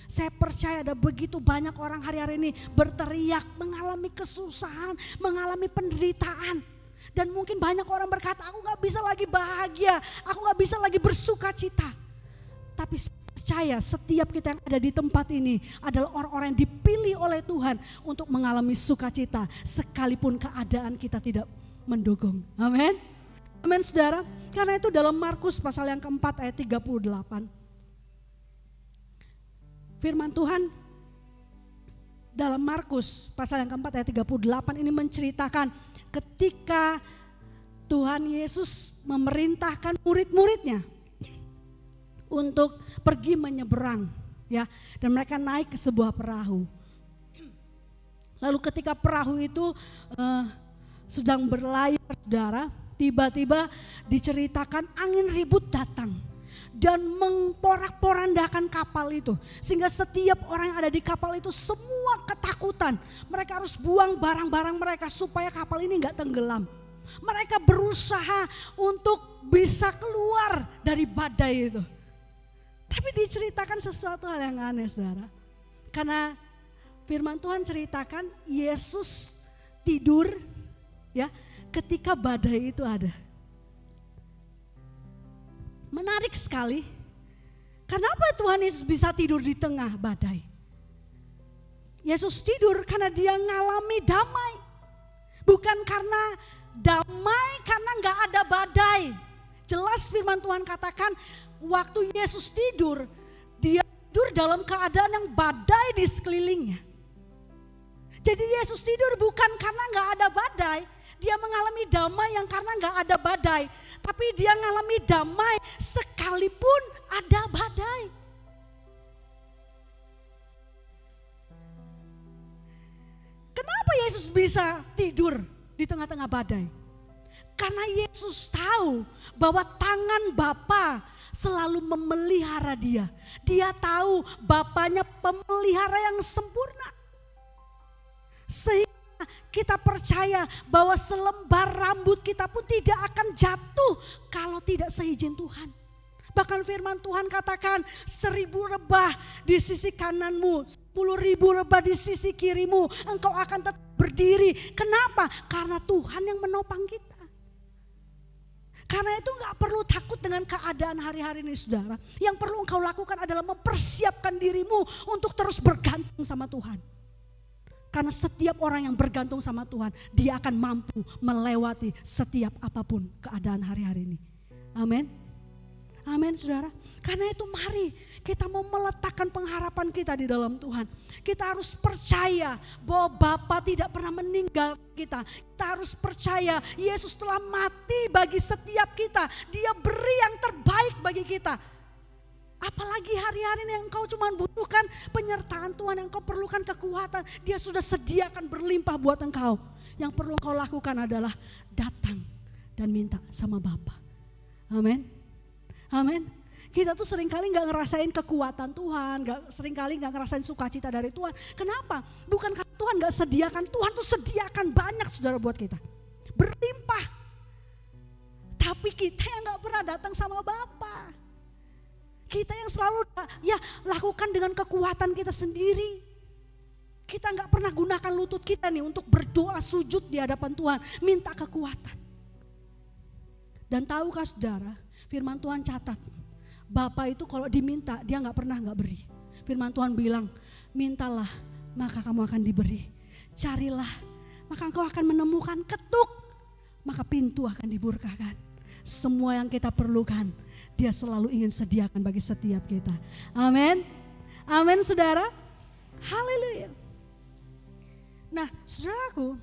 saya percaya ada begitu banyak orang hari-hari ini berteriak, mengalami kesusahan, mengalami penderitaan. Dan mungkin banyak orang berkata, aku gak bisa lagi bahagia, aku gak bisa lagi bersuka cita. Tapi saya percaya setiap kita yang ada di tempat ini adalah orang-orang yang dipilih oleh Tuhan untuk mengalami sukacita sekalipun keadaan kita tidak mendukung. Amin. Amin saudara. Karena itu dalam Markus pasal yang keempat ayat 38. Firman Tuhan dalam Markus pasal yang keempat ayat 38 ini menceritakan ketika Tuhan Yesus memerintahkan murid-muridnya untuk pergi menyeberang, ya, dan mereka naik ke sebuah perahu. Lalu ketika perahu itu sedang berlayar, saudara, tiba-tiba diceritakan angin ribut datang dan memporak-porandakan kapal itu, sehingga setiap orang yang ada di kapal itu semua ketakutan. Mereka harus buang barang-barang mereka supaya kapal ini enggak tenggelam. Mereka berusaha untuk bisa keluar dari badai itu. Tapi diceritakan sesuatu hal yang aneh saudara. Karena Firman Tuhan ceritakan Yesus tidur ya ketika badai itu ada. Menarik sekali. Kenapa Tuhan Yesus bisa tidur di tengah badai? Yesus tidur karena dia ngalami damai. Bukan karena damai karena gak ada badai. Jelas firman Tuhan katakan waktu Yesus tidur, dia tidur dalam keadaan yang badai di sekelilingnya. Jadi Yesus tidur bukan karena gak ada badai. Dia mengalami damai yang karena gak ada badai. Tapi dia mengalami damai sekalipun ada badai. Kenapa Yesus bisa tidur di tengah-tengah badai? Karena Yesus tahu bahwa tangan Bapa selalu memelihara dia. Dia tahu Bapanya pemelihara yang sempurna. Sehingga kita percaya bahwa selembar rambut kita pun tidak akan jatuh kalau tidak seizin Tuhan. Bahkan firman Tuhan katakan 1.000 rebah di sisi kananmu, 10.000 rebah di sisi kirimu, engkau akan tetap berdiri. Kenapa? Karena Tuhan yang menopang kita. Karena itu gak perlu takut dengan keadaan hari-hari ini saudara. Yang perlu engkau lakukan adalah mempersiapkan dirimu untuk terus bergantung sama Tuhan. Karena setiap orang yang bergantung sama Tuhan, dia akan mampu melewati setiap apapun keadaan hari-hari ini. Amin. Amin saudara. Karena itu mari kita mau meletakkan pengharapan kita di dalam Tuhan. Kita harus percaya bahwa Bapa tidak pernah meninggal kita. Kita harus percaya Yesus telah mati bagi setiap kita. Dia beri yang terbaik bagi kita. Apalagi hari-hari ini yang engkau cuma butuhkan penyertaan Tuhan, yang engkau perlukan kekuatan. Dia sudah sediakan berlimpah buat engkau. Yang perlu engkau lakukan adalah datang dan minta sama Bapa. Amin. Amin. Kita tuh seringkali gak ngerasain kekuatan Tuhan, seringkali gak ngerasain sukacita dari Tuhan. Kenapa? Bukan karena Tuhan gak sediakan, Tuhan tuh sediakan banyak saudara buat kita. Berlimpah. Tapi kita yang gak pernah datang sama Bapa. Kita yang selalu lakukan dengan kekuatan kita sendiri. Kita gak pernah gunakan lutut kita nih untuk berdoa sujud di hadapan Tuhan. Minta kekuatan. Dan tahukah saudara, firman Tuhan catat. Bapa itu kalau diminta dia gak pernah gak beri. Firman Tuhan bilang, mintalah maka kamu akan diberi. Carilah maka engkau akan menemukan. Ketuk maka pintu akan dibukakan. Semua yang kita perlukan dia selalu ingin sediakan bagi setiap kita. Amin. Amin saudara. Haleluya. Nah saudaraku,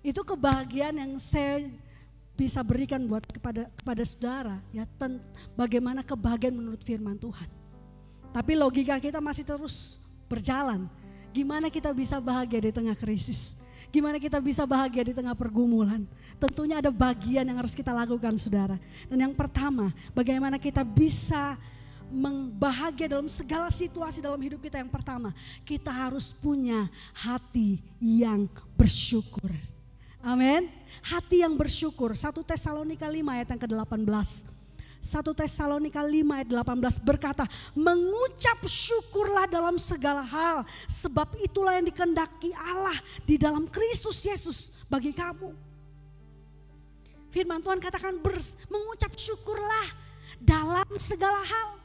itu kebahagiaan yang saya bisa berikan buat kepada saudara. Ya, bagaimana kebahagiaan menurut firman Tuhan. Tapi logika kita masih terus berjalan. Gimana kita bisa bahagia di tengah krisis? Gimana kita bisa bahagia di tengah pergumulan? Tentunya ada bagian yang harus kita lakukan saudara. Dan yang pertama, bagaimana kita bisa bahagia dalam segala situasi dalam hidup kita. Yang pertama, kita harus punya hati yang bersyukur. Amin. Hati yang bersyukur. 1 Tesalonika 5 ayat yang ke-18. 1 Tesalonika 5 ayat 18 berkata, mengucap syukurlah dalam segala hal, sebab itulah yang dikehendaki Allah di dalam Kristus Yesus bagi kamu. Firman Tuhan katakan mengucap syukurlah dalam segala hal.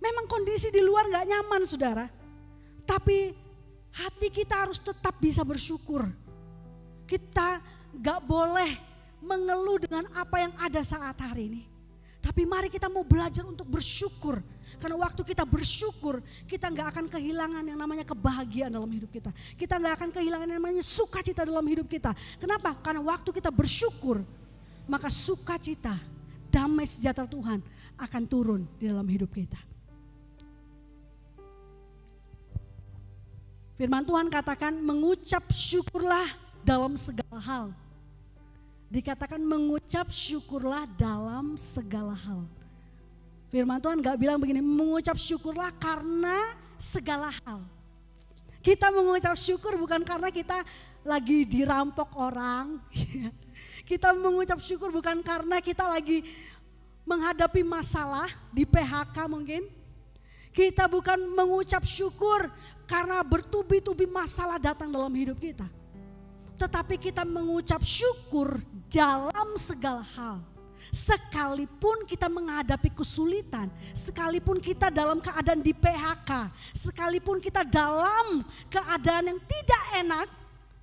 Memang kondisi di luar gak nyaman saudara, tapi hati kita harus tetap bisa bersyukur. Kita gak boleh mengeluh dengan apa yang ada saat hari ini. Tapi mari kita mau belajar untuk bersyukur. Karena waktu kita bersyukur, kita gak akan kehilangan yang namanya kebahagiaan dalam hidup kita. Kita gak akan kehilangan yang namanya sukacita dalam hidup kita. Kenapa? Karena waktu kita bersyukur, maka sukacita, damai sejahtera Tuhan akan turun di dalam hidup kita. Firman Tuhan katakan mengucap syukurlah dalam segala hal. Dikatakan mengucap syukurlah dalam segala hal. Firman Tuhan gak bilang begini, mengucap syukurlah karena segala hal. Kita mengucap syukur bukan karena kita lagi dirampok orang. Kita mengucap syukur bukan karena kita lagi menghadapi masalah di PHK mungkin. Kita bukan mengucap syukur karena bertubi-tubi masalah datang dalam hidup kita. Tetapi kita mengucap syukur dalam segala hal. Sekalipun kita menghadapi kesulitan, sekalipun kita dalam keadaan di PHK, sekalipun kita dalam keadaan yang tidak enak,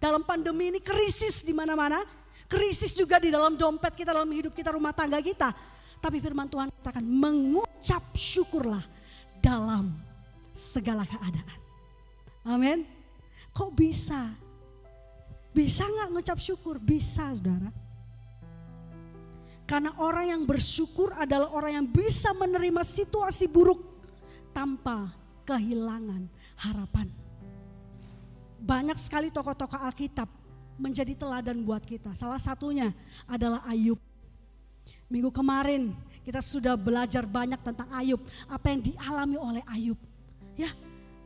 dalam pandemi ini krisis di mana-mana, krisis juga di dalam dompet kita, dalam hidup kita, rumah tangga kita. Tapi firman Tuhan katakan mengucap syukurlah dalam segala keadaan. Amin. Kok bisa? Bisa gak ngucap syukur? Bisa, saudara. Karena orang yang bersyukur adalah orang yang bisa menerima situasi buruk tanpa kehilangan harapan. Banyak sekali tokoh-tokoh Alkitab menjadi teladan buat kita. Salah satunya adalah Ayub. Minggu kemarin kita sudah belajar banyak tentang Ayub. Apa yang dialami oleh Ayub. Ya,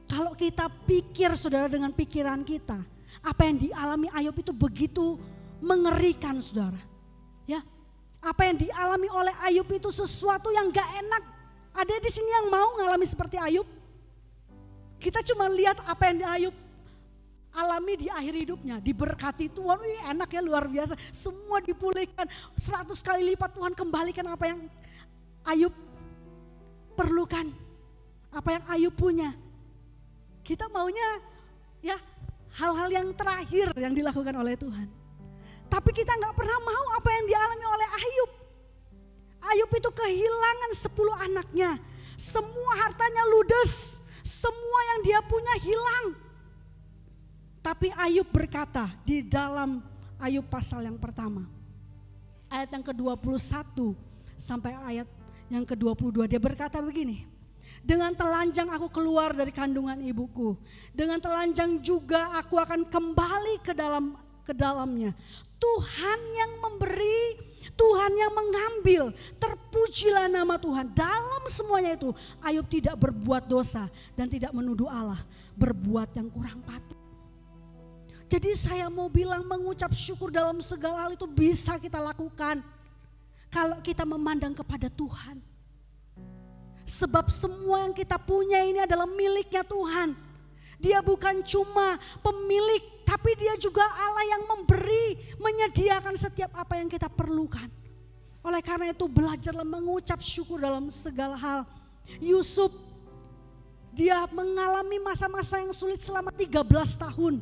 kalau kita pikir, saudara, dengan pikiran kita, apa yang dialami Ayub itu begitu mengerikan, saudara. Ya, apa yang dialami oleh Ayub itu sesuatu yang gak enak. Ada di sini yang mau ngalami seperti Ayub? Kita cuma lihat apa yang Ayub alami di akhir hidupnya. Diberkati Tuhan, enak ya, luar biasa. Semua dipulihkan 100 kali lipat, Tuhan kembalikan apa yang Ayub perlukan. Apa yang Ayub punya. Kita maunya ya hal-hal yang terakhir yang dilakukan oleh Tuhan. Tapi kita gak pernah mau apa yang dialami oleh Ayub. Ayub itu kehilangan 10 anaknya. Semua hartanya ludes. Semua yang dia punya hilang. Tapi Ayub berkata di dalam Ayub pasal yang pertama. Ayat yang ke-21 sampai ayat yang ke-22. Dia berkata begini. Dengan telanjang aku keluar dari kandungan ibuku. Dengan telanjang juga aku akan kembali ke dalamnya. Tuhan yang memberi, Tuhan yang mengambil. Terpujilah nama Tuhan. Dalam semuanya itu Ayub tidak berbuat dosa dan tidak menuduh Allah berbuat yang kurang patut. Jadi saya mau bilang mengucap syukur dalam segala hal itu bisa kita lakukan. Kalau kita memandang kepada Tuhan. Sebab semua yang kita punya ini adalah miliknya Tuhan. Dia bukan cuma pemilik, tapi dia juga Allah yang memberi, menyediakan setiap apa yang kita perlukan. Oleh karena itu belajarlah mengucap syukur dalam segala hal. Yusuf, dia mengalami masa-masa yang sulit selama 13 tahun.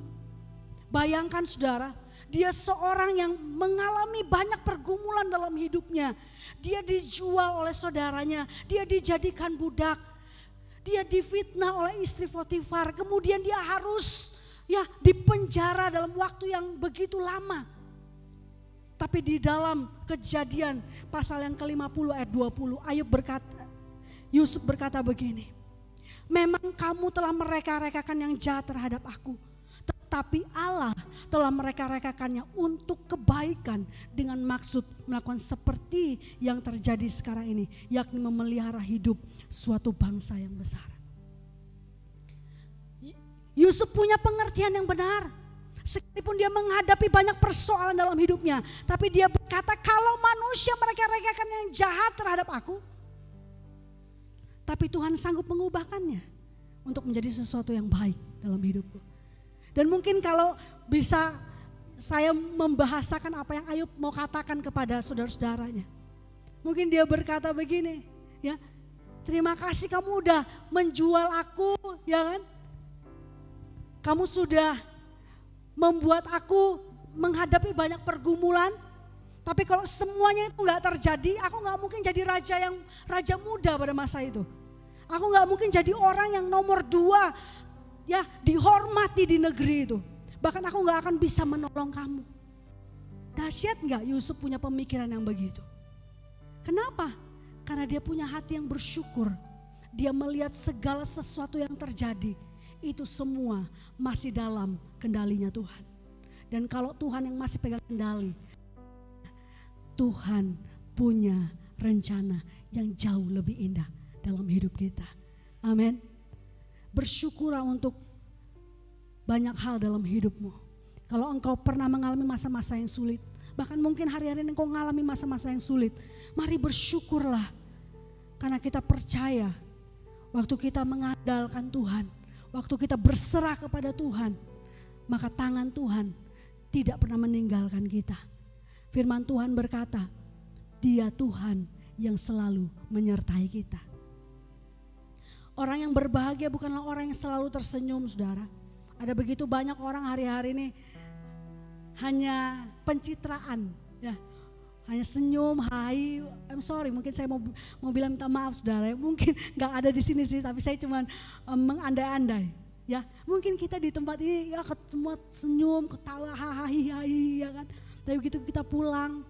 Bayangkan saudara, dia seorang yang mengalami banyak pergumulan dalam hidupnya. Dia dijual oleh saudaranya, dia dijadikan budak. Dia difitnah oleh istri Potifar, kemudian dia harus dipenjara dalam waktu yang begitu lama. Tapi di dalam Kejadian pasal yang ke-50 ayat 20, Yusuf berkata begini. Memang kamu telah mereka-rekakan yang jahat terhadap aku. Tapi Allah telah mereka-rekakannya untuk kebaikan dengan maksud melakukan seperti yang terjadi sekarang ini. Yakni memelihara hidup suatu bangsa yang besar. Yusuf punya pengertian yang benar. Sekalipun dia menghadapi banyak persoalan dalam hidupnya. Tapi dia berkata kalau manusia mereka-rekakan yang jahat terhadap aku. Tapi Tuhan sanggup mengubahkannya untuk menjadi sesuatu yang baik dalam hidupku. Dan mungkin kalau bisa saya membahasakan apa yang Ayub mau katakan kepada saudara-saudaranya. Mungkin dia berkata begini, ya, terima kasih kamu udah menjual aku, ya kan? Kamu sudah membuat aku menghadapi banyak pergumulan. Tapi kalau semuanya itu gak terjadi, aku gak mungkin jadi raja muda pada masa itu. Aku gak mungkin jadi orang yang nomor 2, dihormati di negeri itu. Bahkan aku gak akan bisa menolong kamu. Dahsyat gak Yusuf punya pemikiran yang begitu? Kenapa? Karena dia punya hati yang bersyukur. Dia melihat segala sesuatu yang terjadi. Itu semua masih dalam kendalinya Tuhan. Dan kalau Tuhan yang masih pegang kendali, Tuhan punya rencana yang jauh lebih indah dalam hidup kita. Amin. Bersyukurlah untuk banyak hal dalam hidupmu. Kalau engkau pernah mengalami masa-masa yang sulit, bahkan mungkin hari-hari ini engkau mengalami masa-masa yang sulit, mari bersyukurlah. Karena kita percaya waktu kita mengandalkan Tuhan, waktu kita berserah kepada Tuhan, maka tangan Tuhan tidak pernah meninggalkan kita. Firman Tuhan berkata, Dia Tuhan yang selalu menyertai kita. Orang yang berbahagia bukanlah orang yang selalu tersenyum, saudara. Ada begitu banyak orang hari-hari ini hanya pencitraan, ya, hanya senyum, hai. I'm sorry, mungkin saya mau bilang minta maaf, saudara. Mungkin nggak ada di sini sih, tapi saya cuma mengandai-andai. Ya, mungkin kita di tempat ini ya semua senyum, ketawa, hahaha, ya kan. Tapi begitu kita pulang,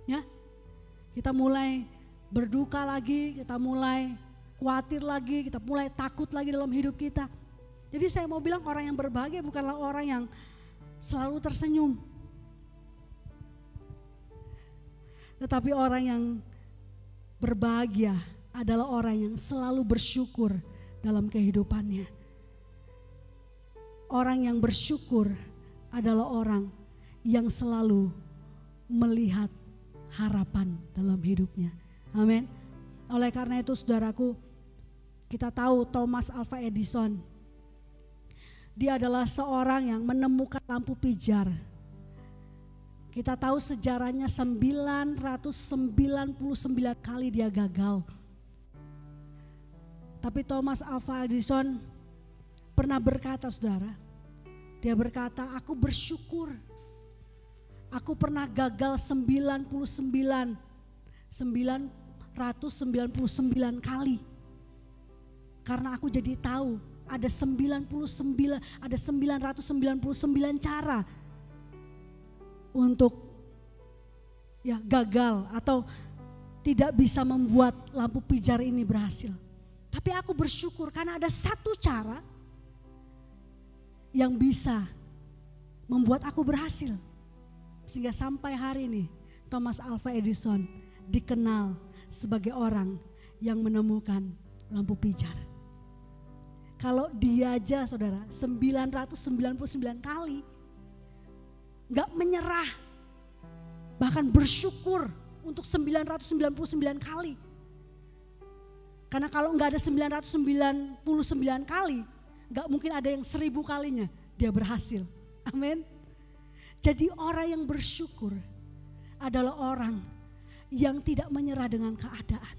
ya, kita mulai berduka lagi, kita mulai khawatir lagi, kita mulai takut lagi dalam hidup kita. Jadi saya mau bilang orang yang berbahagia bukanlah orang yang selalu tersenyum. Tetapi orang yang berbahagia adalah orang yang selalu bersyukur dalam kehidupannya. Orang yang bersyukur adalah orang yang selalu melihat harapan dalam hidupnya. Amin. Oleh karena itu saudaraku, kita tahu Thomas Alva Edison. Dia adalah seorang yang menemukan lampu pijar. Kita tahu sejarahnya 999 kali dia gagal. Tapi Thomas Alva Edison pernah berkata, saudara, dia berkata, aku bersyukur. Aku pernah gagal 999 kali. Karena aku jadi tahu ada 999 cara untuk ya gagal atau tidak bisa membuat lampu pijar ini berhasil. Tapi aku bersyukur karena ada satu cara yang bisa membuat aku berhasil. Sehingga sampai hari ini Thomas Alva Edison dikenal sebagai orang yang menemukan lampu pijar. Kalau dia aja saudara 999 kali gak menyerah, bahkan bersyukur untuk 999 kali. Karena kalau gak ada 999 kali, gak mungkin ada yang 1000 kalinya dia berhasil. Amin. Jadi orang yang bersyukur adalah orang yang tidak menyerah dengan keadaan.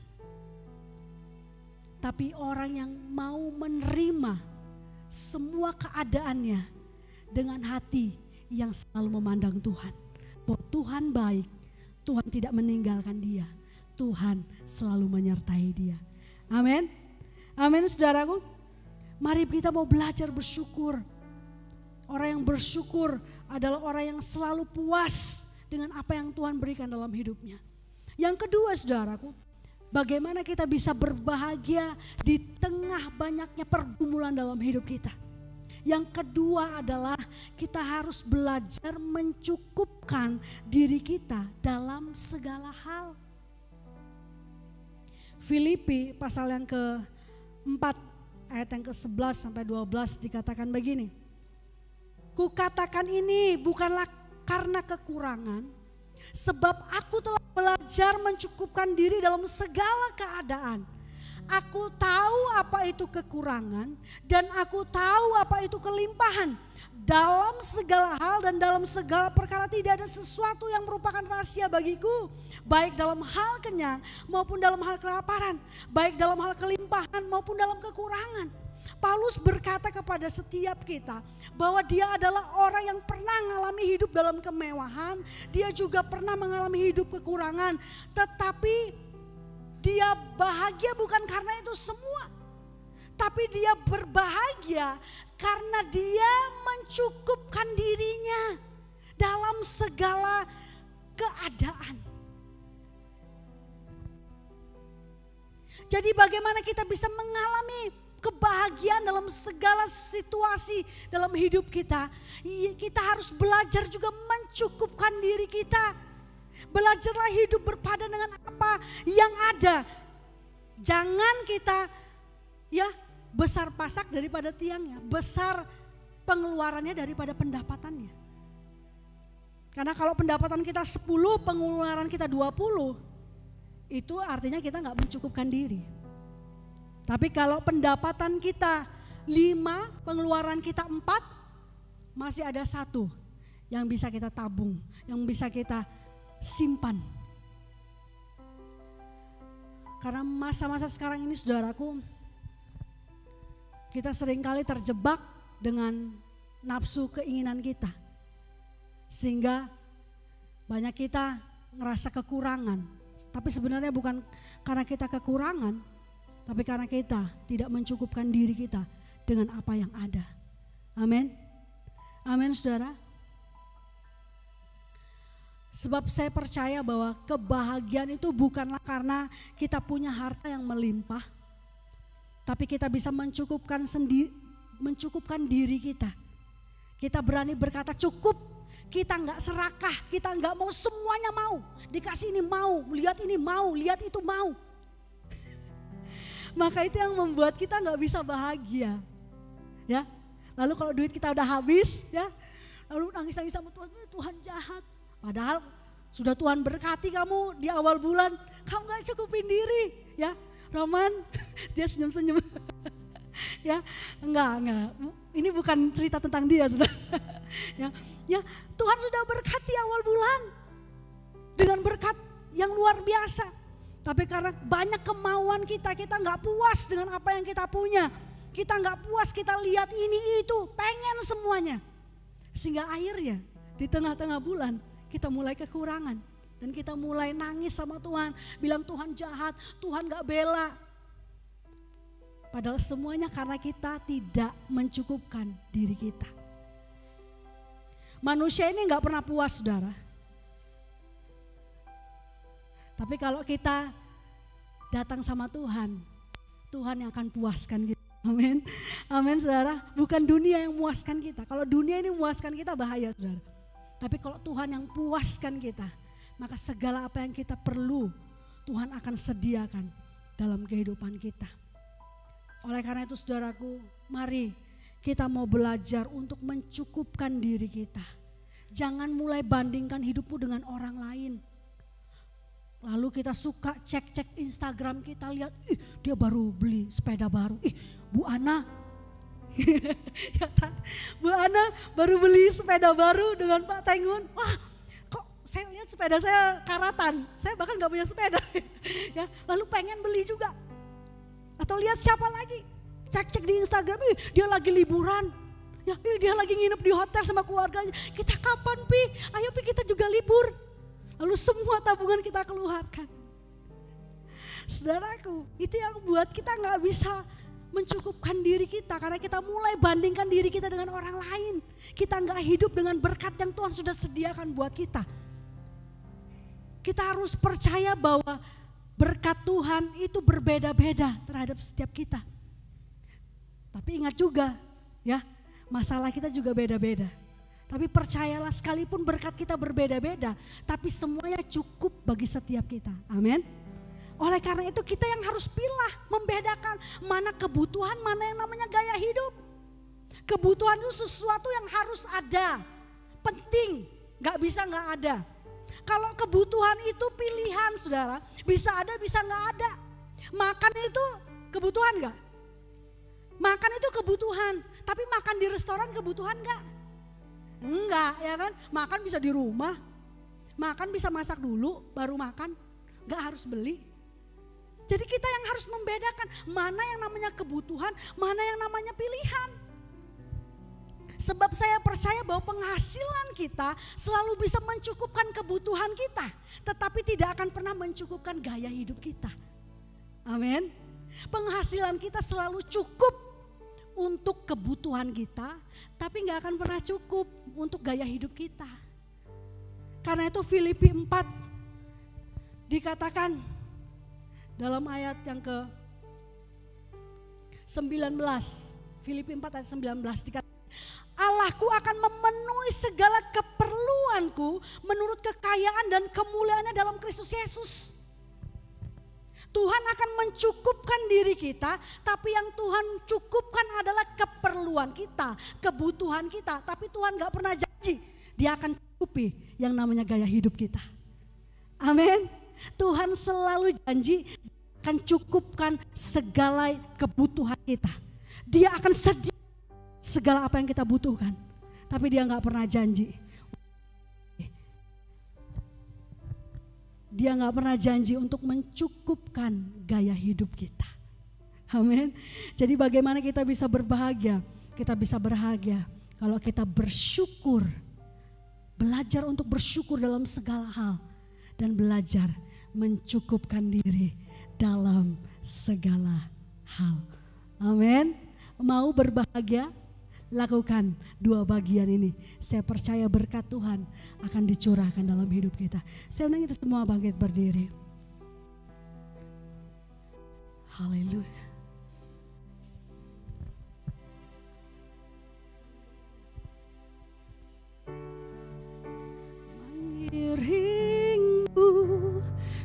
Tapi orang yang mau menerima semua keadaannya dengan hati yang selalu memandang Tuhan. Bahwa Tuhan baik, Tuhan tidak meninggalkan dia. Tuhan selalu menyertai dia. Amin. Amin saudaraku. Mari kita mau belajar bersyukur. Orang yang bersyukur adalah orang yang selalu puas dengan apa yang Tuhan berikan dalam hidupnya. Yang kedua saudaraku, bagaimana kita bisa berbahagia di tengah banyaknya pergumulan dalam hidup kita. Yang kedua adalah kita harus belajar mencukupkan diri kita dalam segala hal. Filipi pasal yang ke-4 ayat yang ke-11 sampai 12 dikatakan begini. Kukatakan ini bukanlah karena kekurangan, sebab aku telah belajar mencukupkan diri dalam segala keadaan. Aku tahu apa itu kekurangan dan aku tahu apa itu kelimpahan. Dalam segala hal dan dalam segala perkara tidak ada sesuatu yang merupakan rahasia bagiku. Baik dalam hal kenyang maupun dalam hal kelaparan. Baik dalam hal kelimpahan maupun dalam kekurangan. Paulus berkata kepada setiap kita bahwa dia adalah orang yang pernah mengalami hidup dalam kemewahan. Dia juga pernah mengalami hidup kekurangan. Tetapi dia bahagia bukan karena itu semua. Tapi dia berbahagia karena dia mencukupkan dirinya dalam segala keadaan. Jadi bagaimana kita bisa mengalami kebahagiaan dalam segala situasi dalam hidup kita. Kita harus belajar juga mencukupkan diri kita. Belajarlah hidup berpadan dengan apa yang ada. Jangan kita ya besar pasak daripada tiangnya, besar pengeluarannya daripada pendapatannya. Karena kalau pendapatan kita 10, pengeluaran kita 20, itu artinya kita gak mencukupkan diri. Tapi kalau pendapatan kita 5, pengeluaran kita 4, masih ada 1 yang bisa kita tabung, yang bisa kita simpan. Karena masa-masa sekarang ini saudaraku, kita seringkali terjebak dengan nafsu keinginan kita. Sehingga banyak kita ngerasa kekurangan. Tapi sebenarnya bukan karena kita kekurangan, tapi karena kita tidak mencukupkan diri kita dengan apa yang ada. Amin. Amin saudara. Sebab saya percaya bahwa kebahagiaan itu bukanlah karena kita punya harta yang melimpah, tapi kita bisa mencukupkan diri kita. Kita berani berkata cukup, kita nggak serakah, kita nggak mau semuanya mau. Dikasih ini mau, lihat ini mau, lihat itu mau. Maka itu yang membuat kita nggak bisa bahagia. Ya, lalu kalau duit kita udah habis, ya, lalu nangis-nangis sama Tuhan, Tuhan jahat. Padahal sudah Tuhan berkati kamu di awal bulan, kamu gak cukupin diri, ya. Roman, dia senyum-senyum. Ya, enggak. Ini bukan cerita tentang dia, sudah. Ya, Tuhan sudah berkati awal bulan dengan berkat yang luar biasa. Tapi karena banyak kemauan kita nggak puas dengan apa yang kita punya. Kita nggak puas, kita lihat ini itu, pengen semuanya. Sehingga akhirnya di tengah-tengah bulan kita mulai kekurangan. Dan kita mulai nangis sama Tuhan, bilang Tuhan jahat, Tuhan gak bela. Padahal semuanya karena kita tidak mencukupkan diri kita. Manusia ini gak pernah puas saudara. Tapi kalau kita datang sama Tuhan, Tuhan yang akan puaskan kita. Amin. Amin saudara. Bukan dunia yang memuaskan kita. Kalau dunia ini memuaskan kita bahaya saudara. Tapi kalau Tuhan yang puaskan kita, maka segala apa yang kita perlu Tuhan akan sediakan dalam kehidupan kita. Oleh karena itu saudaraku, mari kita mau belajar untuk mencukupkan diri kita. Jangan mulai bandingkan hidupmu dengan orang lain. Lalu kita suka cek-cek Instagram kita, lihat dia baru beli sepeda baru. Bu Ana ya kan? Bu Ana baru beli sepeda baru dengan Pak Tengun. Wah, kok saya lihat sepeda saya karatan. Saya bahkan gak punya sepeda. Ya, lalu pengen beli juga. Atau lihat siapa lagi? Cek-cek di Instagram, dia lagi liburan. Ya, dia lagi nginep di hotel sama keluarganya. Kita kapan Pi? Ayo Pi kita juga libur. Lalu semua tabungan kita keluarkan. Saudaraku, itu yang buat kita gak bisa mencukupkan diri kita karena kita mulai bandingkan diri kita dengan orang lain. Kita nggak hidup dengan berkat yang Tuhan sudah sediakan buat kita. Kita harus percaya bahwa berkat Tuhan itu berbeda-beda terhadap setiap kita. Tapi ingat juga ya, masalah kita juga beda-beda. Tapi percayalah sekalipun berkat kita berbeda-beda, tapi semuanya cukup bagi setiap kita. Amin. Oleh karena itu kita yang harus pilih, membedakan mana kebutuhan, mana yang namanya gaya hidup. Kebutuhan itu sesuatu yang harus ada, penting, gak bisa gak ada. Kalau kebutuhan itu pilihan saudara, bisa ada bisa gak ada. Makan itu kebutuhan gak? Makan itu kebutuhan, tapi makan di restoran kebutuhan gak? Enggak ya kan, makan bisa di rumah, makan bisa masak dulu baru makan, gak harus beli. Jadi kita yang harus membedakan mana yang namanya kebutuhan, mana yang namanya pilihan. Sebab saya percaya bahwa penghasilan kita selalu bisa mencukupkan kebutuhan kita, tetapi tidak akan pernah mencukupkan gaya hidup kita. Amin. Penghasilan kita selalu cukup untuk kebutuhan kita, tapi gak akan pernah cukup untuk gaya hidup kita. Karena itu Filipi 4 dikatakan dalam ayat yang ke-19, Filipi 4 ayat 19 dikatakan, Allahku akan memenuhi segala keperluanku menurut kekayaan dan kemuliaannya dalam Kristus Yesus. Tuhan akan mencukupkan diri kita, tapi yang Tuhan cukupkan adalah keperluan kita, kebutuhan kita. Tapi Tuhan gak pernah janji dia akan cukupi yang namanya gaya hidup kita. Amin. Tuhan selalu janji akan cukupkan segala kebutuhan kita. Dia akan sedia segala apa yang kita butuhkan. Tapi dia gak pernah janji. Dia gak pernah janji untuk mencukupkan gaya hidup kita. Amin. Jadi bagaimana kita bisa berbahagia? Kita bisa berbahagia kalau kita bersyukur. Belajar untuk bersyukur dalam segala hal. Dan belajar mencukupkan diri dalam segala hal. Amin. Mau berbahagia? Lakukan dua bagian ini. Saya percaya berkat Tuhan akan dicurahkan dalam hidup kita. Saya undang kita semua bangkit berdiri. Haleluya. Mengiringmu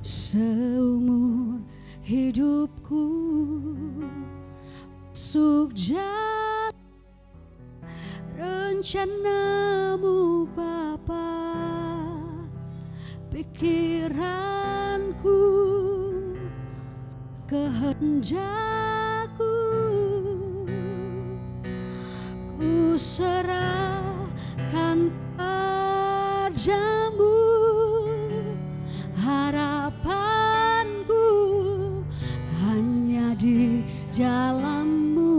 seumur hidupku, masuk jalan rencanamu Bapa, pikiranku, kehendakku, ku serahkan padamu, harapanku hanya di dalam-Mu.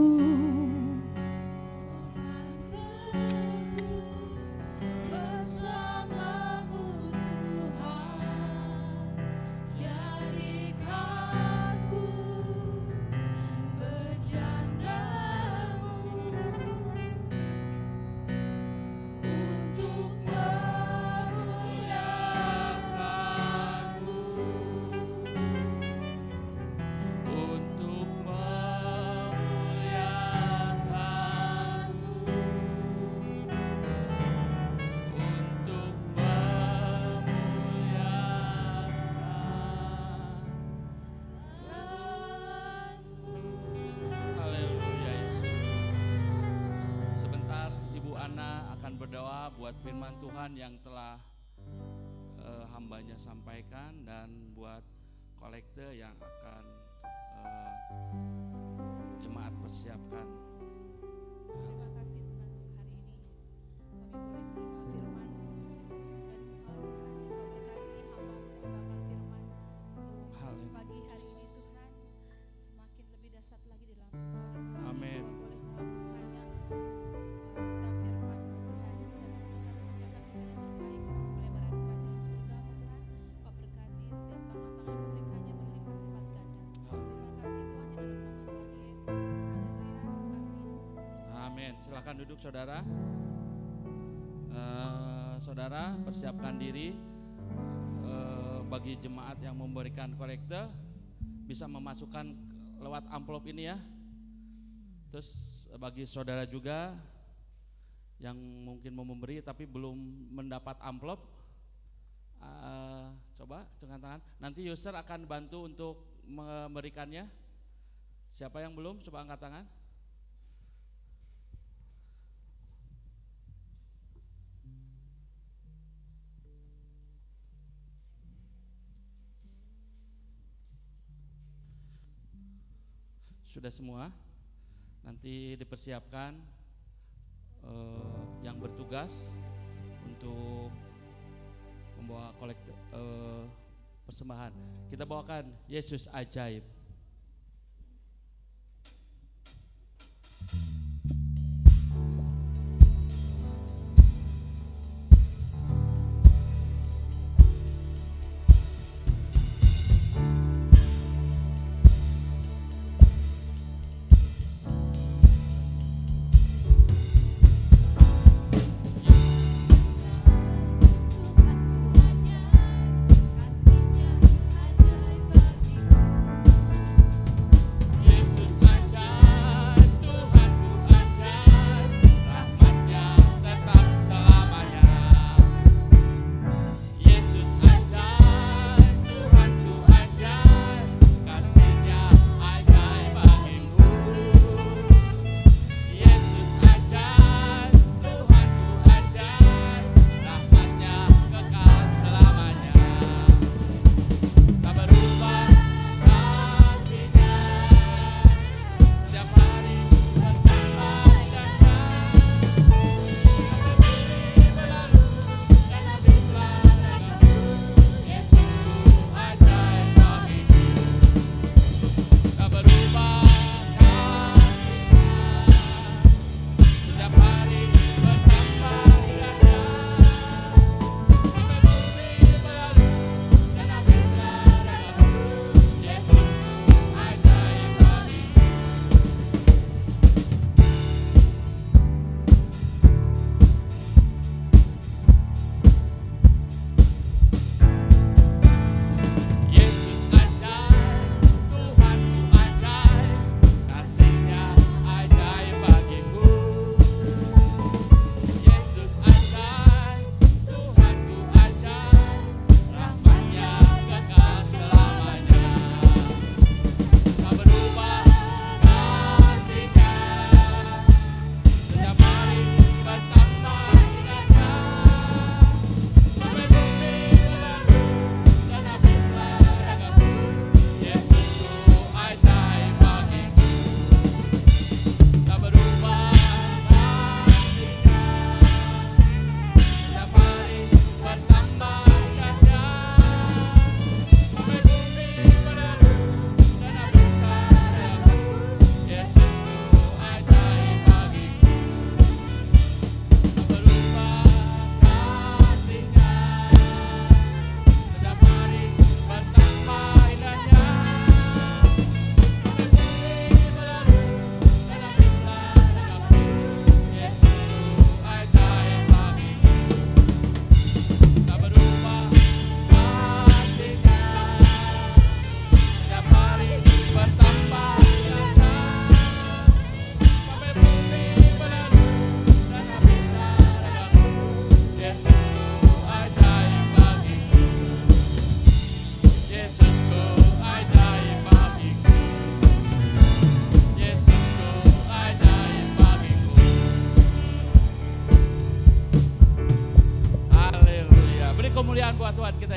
Buat firman Tuhan yang telah hambanya sampaikan, dan buat kolekte yang akan jemaat persiapkan. Terima kasih Tuhan untuk hari ini kami boleh menerima firman, dan Tuhan Engkau berkati hamba membawakan firman untuk pagi hari ini Tuhan, semakin lebih dahsyat lagi di dalam Tuhan. Amin. Boleh melakukannya staf firman Tuhan, dan sebentar kami akan memberikan terbaik untuk pelebaran kerajaan surga Tuhan. Kau berkati setiap tangan-tangan memberikannya berlipat-lipat ganda. Terima kasih Tuhan di dalam nama Tuhan Yesus. Haleluya. Amin. Amin. Silakan duduk saudara. Saudara persiapkan diri. Bagi jemaat yang memberikan kolekte bisa memasukkan lewat amplop ini ya. Terus bagi saudara juga yang mungkin mau memberi tapi belum mendapat amplop, coba angkat tangan. Nanti user akan bantu untuk memberikannya. Siapa yang belum? Coba angkat tangan. Sudah semua. Nanti dipersiapkan yang bertugas untuk membawa kolektor persembahan. Kita bawakan Yesus ajaib. Kasihnya ajaib bagiku.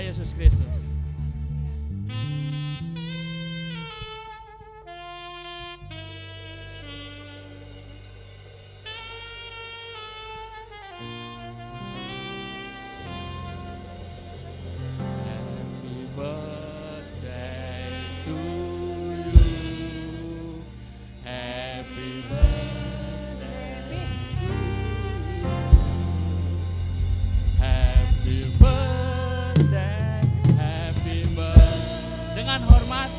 Yesus Kristus. Happy birthday to you. Happy birthday. Happy birthday. Happy birthday. Dengan hormat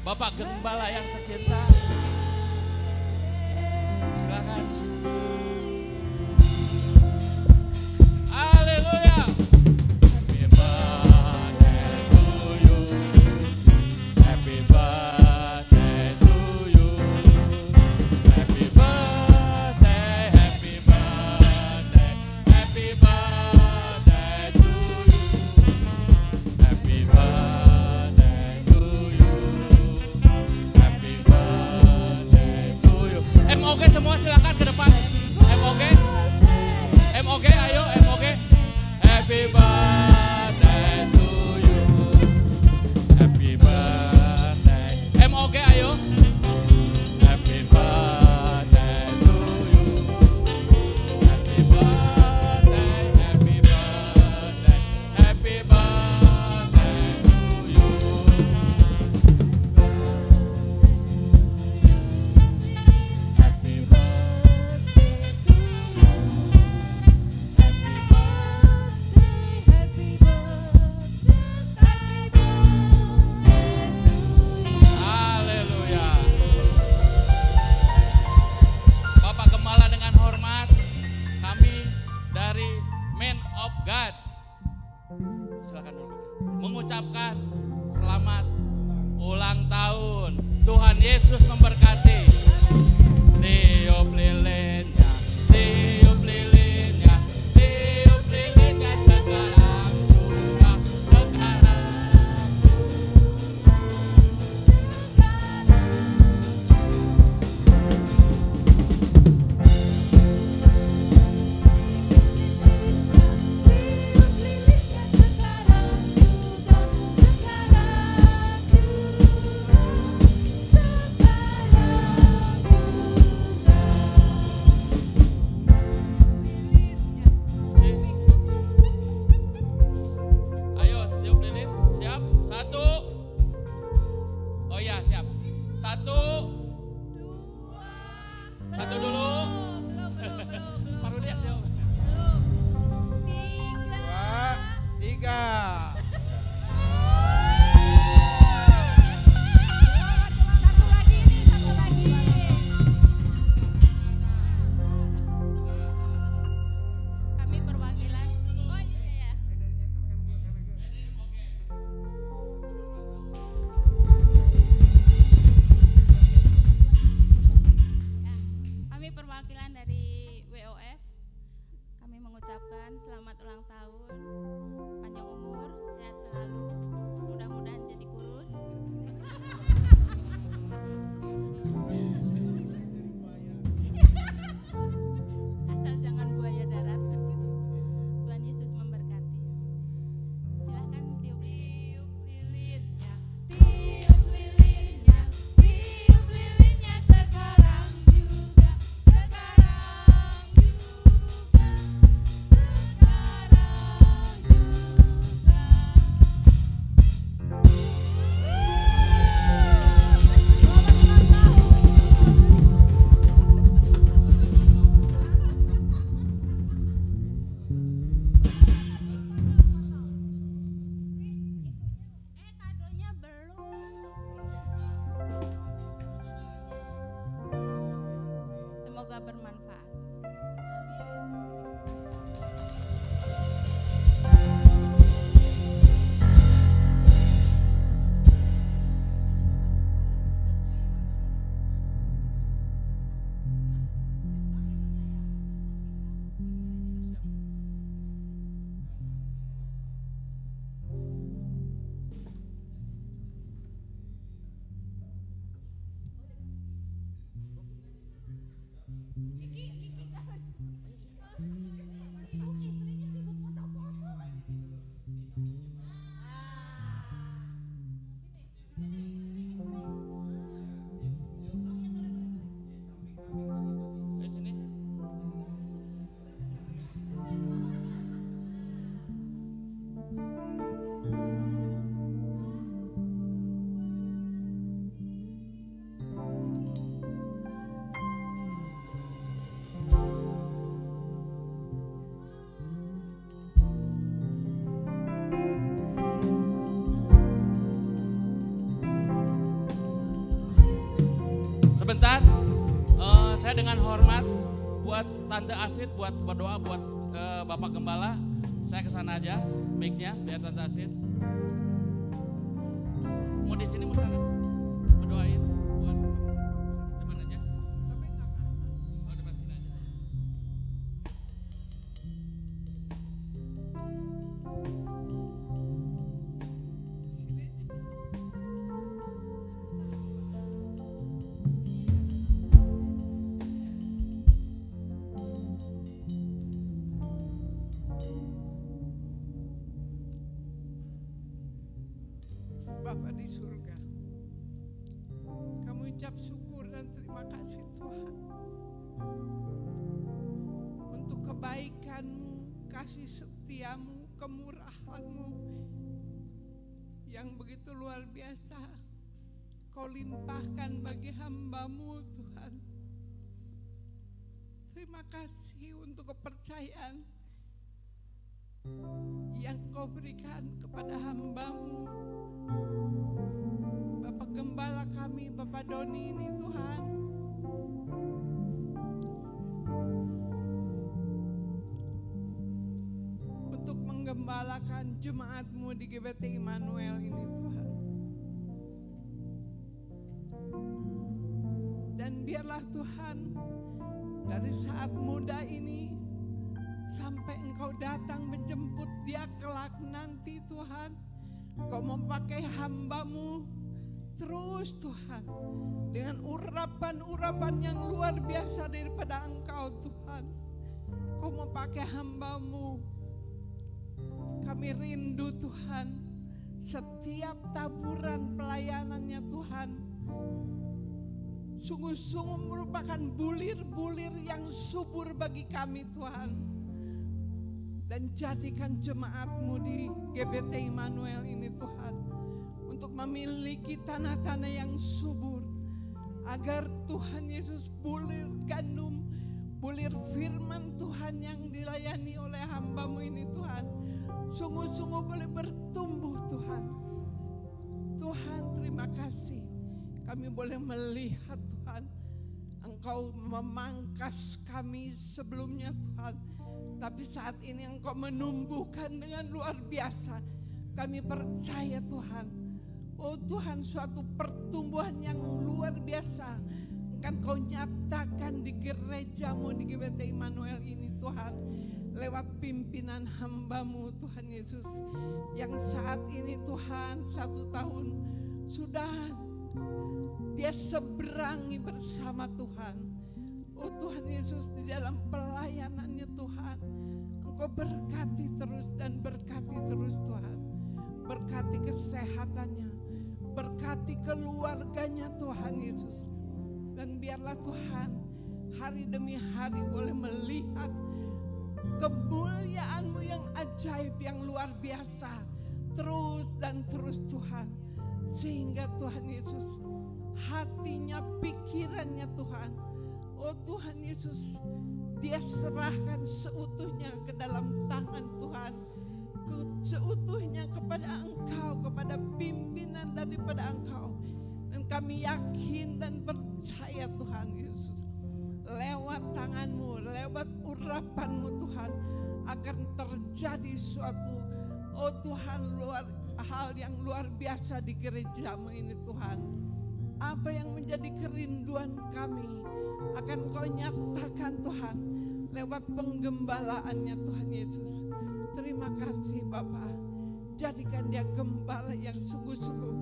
Bapak Gembala yang tercinta, silakan. Haleluya. Happy birthday to you. Happy birthday to you. Happy birthday, happy birthday, happy birthday to you. Happy birthday to you. Happy birthday to you. MOG semua silakan ke depan. MOG. MOG ayo MOG. Happy birthday to you. Happy birthday. MOG ayo. Happy birthday to you. Happy birthday. Happy birthday. Happy birthday to you. Happy Haleluya. Bapak Gembala, dengan hormat kami dari Man of God, silakan dulu, mengucapkan selamat ulang tahun. Tuhan Yesus memberkati. Tiup lilinnya, tiup lilinnya, tiup lilinnya sekarang juga, sekarang. Ayo tiup lilin, siap? Satu. Oh ya siap. Satu. Satu dulu. Baru dia jawab. 2, 3. Satu lagi. Kami perwakilan. Oh iya. Kami perwakilan dari WOF. Kami mengucapkan selamat ulang tahun, panjang umur, sehat selalu, mudah-mudahan jadi kurus. Asal jangan buaya darat. Tuhan Yesus memberkati. Silahkan tiup lilinnya, tiup lilinnya, tiup lilinnya sekarang juga, sekarang juga, sekarang juga. Kadonya belum. Semoga bermanfaat. Sibuk, istrinya sibuk foto-foto. sebentar. Saya dengan hormat buat Tante Asid, buat berdoa buat Bapak Gembala. Saya kesana aja, mic-nya biar Tante Asid. Mau di sini mau sana? Berdoain buat depan aja. Oh, depan sini aja. Bapa di surga, kami ucap syukur dan terima kasih Tuhan untuk kebaikan-Mu, kasih setia-Mu, kemurahan-Mu yang begitu luar biasa Kau limpahkan bagi hamba-Mu Tuhan. Terima kasih untuk kepercayaan yang Kau berikan kepada hamba-Mu, Bapak Gembala kami, Bapak Doni ini Tuhan. Untuk menggembalakan jemaat-Mu di GBT Immanuel ini Tuhan. Dan biarlah Tuhan, dari saat muda ini sampai Engkau datang menjemput dia kelak nanti Tuhan, Kau memakai hamba-Mu terus Tuhan, dengan urapan-urapan yang luar biasa daripada Engkau Tuhan. Kau memakai hamba-Mu. Kami rindu Tuhan, setiap taburan pelayanannya Tuhan sungguh-sungguh merupakan bulir-bulir yang subur bagi kami Tuhan. Dan jadikan jemaat-Mu di GBT Immanuel ini Tuhan, untuk memiliki tanah-tanah yang subur, agar Tuhan Yesus bulir gandum, bulir firman Tuhan yang dilayani oleh hamba-Mu ini Tuhan, sungguh-sungguh boleh bertumbuh Tuhan. Tuhan terima kasih, kami boleh melihat Tuhan, Engkau memangkas kami sebelumnya Tuhan. Tapi saat ini Engkau menumbuhkan dengan luar biasa. Kami percaya Tuhan. Oh Tuhan, suatu pertumbuhan yang luar biasa akan Kau nyatakan di gereja-Mu, di GBT Immanuel ini Tuhan. Lewat pimpinan hamba-Mu Tuhan Yesus. Yang saat ini Tuhan 1 tahun sudah dia seberangi bersama Tuhan. Oh Tuhan Yesus, di dalam pelayanannya Tuhan, Engkau berkati terus dan berkati terus Tuhan. Berkati kesehatannya, berkati keluarganya Tuhan Yesus. Dan biarlah Tuhan, hari demi hari boleh melihat kemuliaan-Mu yang ajaib, yang luar biasa. Terus dan terus Tuhan. Sehingga Tuhan Yesus, hatinya, pikirannya Tuhan, oh Tuhan Yesus, dia serahkan seutuhnya ke dalam tangan Tuhan. Seutuhnya kepada Engkau, kepada pimpinan daripada Engkau. Dan kami yakin dan percaya Tuhan Yesus, lewat tangan-Mu, lewat urapan-Mu Tuhan, akan terjadi suatu, oh Tuhan, hal yang luar biasa di gereja-Mu ini Tuhan. Apa yang menjadi kerinduan kami akan Kau nyatakan Tuhan lewat penggembalaannya Tuhan Yesus. Terima kasih Bapa. Jadikan dia gembala yang sungguh-sungguh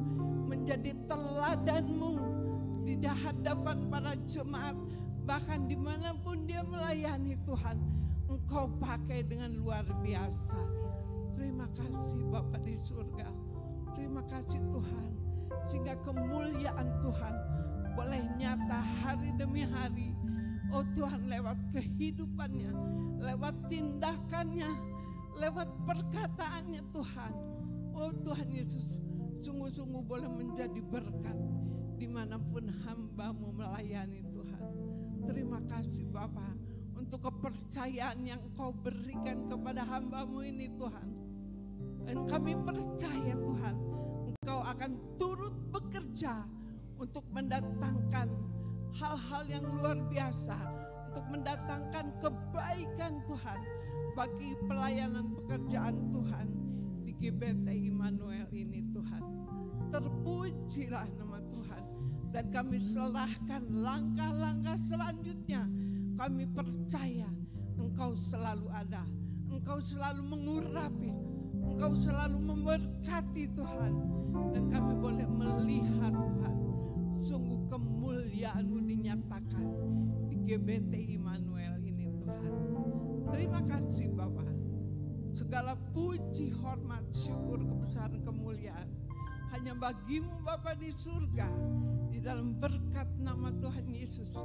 menjadi teladan-Mu di hadapan para jemaat. Bahkan dimanapun dia melayani Tuhan, Engkau pakai dengan luar biasa. Terima kasih Bapa di surga. Terima kasih Tuhan, sehingga kemuliaan Tuhan boleh nyata hari demi hari. Oh Tuhan, lewat kehidupannya, lewat tindakannya, lewat perkataannya Tuhan. Oh Tuhan Yesus, sungguh-sungguh boleh menjadi berkat dimanapun hamba-Mu melayani Tuhan. Terima kasih Bapa untuk kepercayaan yang Kau berikan kepada hamba-Mu ini Tuhan. Dan kami percaya Tuhan, Engkau akan turut bekerja untuk mendatangkan hal-hal yang luar biasa untuk mendatangkan kebaikan Tuhan bagi pelayanan pekerjaan Tuhan di GBT Immanuel ini Tuhan. Terpujilah nama Tuhan. Dan kami serahkan langkah-langkah selanjutnya. Kami percaya Engkau selalu ada. Engkau selalu mengurapi. Engkau selalu memberkati Tuhan. Dan kami boleh melihat Tuhan. Sungguh kemuliaan-Mu dinyatakan di GBT Immanuel ini Tuhan. Terima kasih Bapak. Segala puji, hormat, syukur, kebesaran, kemuliaan hanya bagi-Mu Bapa di surga. Di dalam berkat nama Tuhan Yesus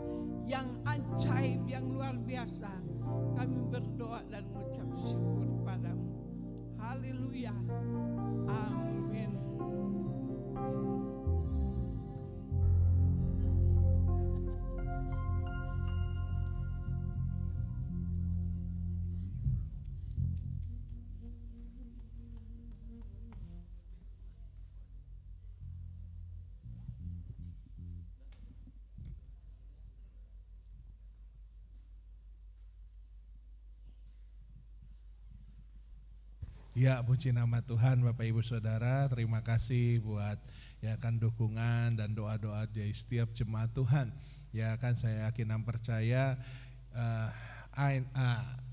yang ajaib, yang luar biasa, kami berdoa dan mengucap syukur padamu. Haleluya. Amin. Ya, puji nama Tuhan Bapak Ibu Saudara. Terima kasih buat ya kan dukungan dan doa-doa dari setiap jemaat Tuhan. Ya kan saya yakin dan percaya.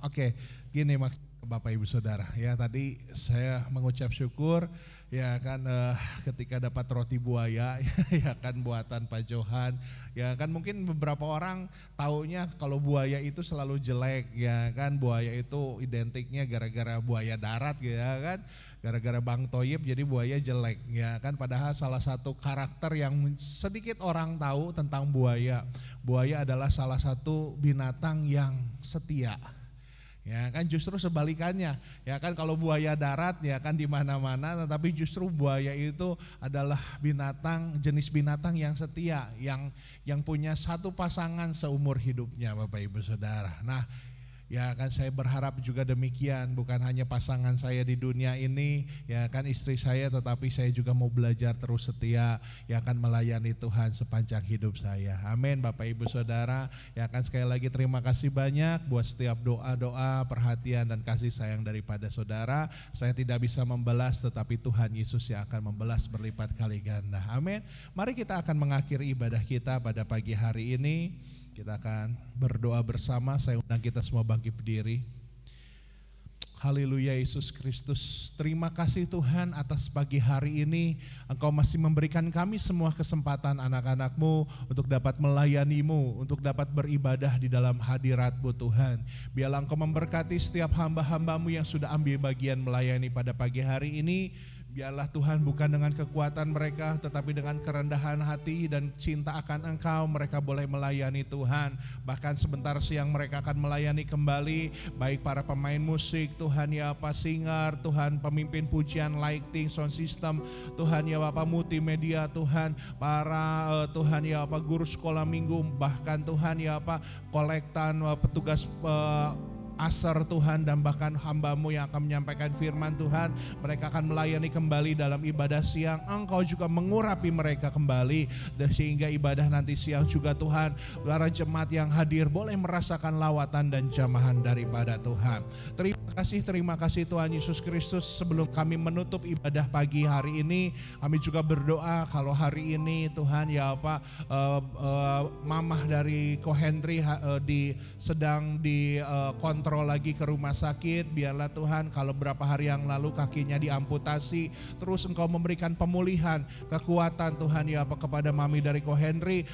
Oke, gini maksud Bapak Ibu Saudara. Ya tadi saya mengucap syukur ya kan ketika dapat roti buaya ya kan buatan Pak Johan. Ya kan mungkin beberapa orang taunya kalau buaya itu selalu jelek ya kan, buaya itu identiknya gara-gara buaya darat ya kan, gara-gara Bang Toyib jadi buaya jelek ya kan, padahal salah satu karakter yang sedikit orang tahu tentang buaya. Buaya adalah salah satu binatang yang setia. Ya kan justru sebalikannya, ya kan kalau buaya darat ya kan di mana-mana, tetapi justru buaya itu adalah jenis binatang yang setia, yang punya satu pasangan seumur hidupnya Bapak Ibu Saudara. Nah, ya kan saya berharap juga demikian, bukan hanya pasangan saya di dunia ini, ya kan istri saya, tetapi saya juga mau belajar terus setia, ya kan melayani Tuhan sepanjang hidup saya. Amin Bapak Ibu Saudara, ya kan sekali lagi terima kasih banyak buat setiap doa-doa, perhatian dan kasih sayang daripada saudara. Saya tidak bisa membalas, tetapi Tuhan Yesus yang akan membalas berlipat kali ganda. Amin. Mari kita akan mengakhiri ibadah kita pada pagi hari ini. Kita akan berdoa bersama, saya undang kita semua bangkit berdiri. Haleluya Yesus Kristus, terima kasih Tuhan atas pagi hari ini. Engkau masih memberikan kami semua kesempatan anak-anak-Mu untuk dapat melayani-Mu, untuk dapat beribadah di dalam hadirat-Mu Tuhan. Biarlah Engkau memberkati setiap hamba-hamba-Mu yang sudah ambil bagian melayani pada pagi hari ini. Biarlah Tuhan bukan dengan kekuatan mereka, tetapi dengan kerendahan hati dan cinta akan Engkau mereka boleh melayani Tuhan. Bahkan sebentar siang mereka akan melayani kembali, baik para pemain musik, Tuhan ya Bapak singer, Tuhan pemimpin pujian, lighting, sound system, Tuhan ya Bapak multimedia, Tuhan para Tuhan ya Bapak guru sekolah minggu, bahkan Tuhan ya Bapak kolektan, petugas asar Tuhan, dan bahkan hamba-Mu yang akan menyampaikan firman Tuhan, mereka akan melayani kembali dalam ibadah siang. Engkau juga mengurapi mereka kembali, dan sehingga ibadah nanti siang juga Tuhan, para jemaat yang hadir boleh merasakan lawatan dan jamahan daripada Tuhan. Terima kasih Tuhan Yesus Kristus. Sebelum kami menutup ibadah pagi hari ini, kami juga berdoa kalau hari ini Tuhan ya Pak, mamah dari Ko Henry sedang dikontrol lagi ke rumah sakit. Biarlah Tuhan kalau berapa hari yang lalu kakinya diamputasi, terus Engkau memberikan pemulihan, kekuatan Tuhan ya Pak kepada mami dari Ko Henry.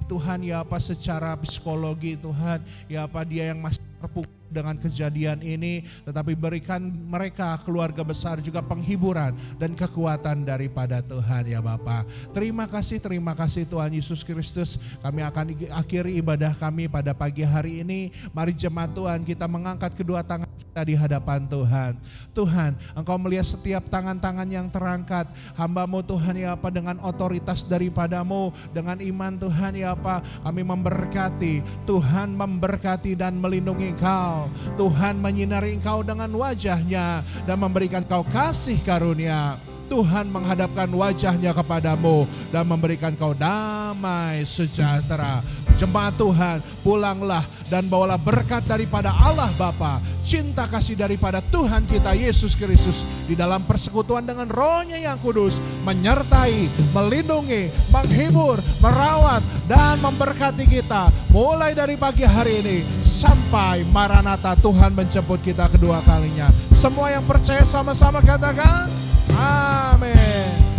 Tuhan ya Pak secara psikologi Tuhan ya Pak, dia yang masih terpukul dengan kejadian ini, tetapi berikan mereka keluarga besar juga penghiburan dan kekuatan daripada Tuhan ya Bapa. Terima kasih Tuhan Yesus Kristus. Kami akan akhiri ibadah kami pada pagi hari ini. Mari jemaat Tuhan kita mengangkat kedua tangan kita di hadapan Tuhan. Tuhan, Engkau melihat setiap tangan-tangan yang terangkat, hamba-Mu Tuhan ya Bapa, dengan otoritas daripada-Mu, dengan iman Tuhan ya Bapa, kami memberkati. Tuhan memberkati dan melindungi Engkau. Tuhan menyinari Engkau dengan wajah-Nya dan memberikan Engkau kasih karunia. Tuhan menghadapkan wajahnya kepadamu dan memberikan kau damai sejahtera. Jemaat Tuhan, pulanglah dan bawalah berkat daripada Allah Bapa, cinta kasih daripada Tuhan kita Yesus Kristus di dalam persekutuan dengan Roh-Nya yang kudus, menyertai, melindungi, menghibur, merawat, dan memberkati kita mulai dari pagi hari ini sampai Maranatha Tuhan menjemput kita kedua kalinya. Semua yang percaya sama-sama katakan amin.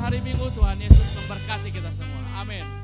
Hari Minggu Tuhan Yesus memberkati kita semua. Amin.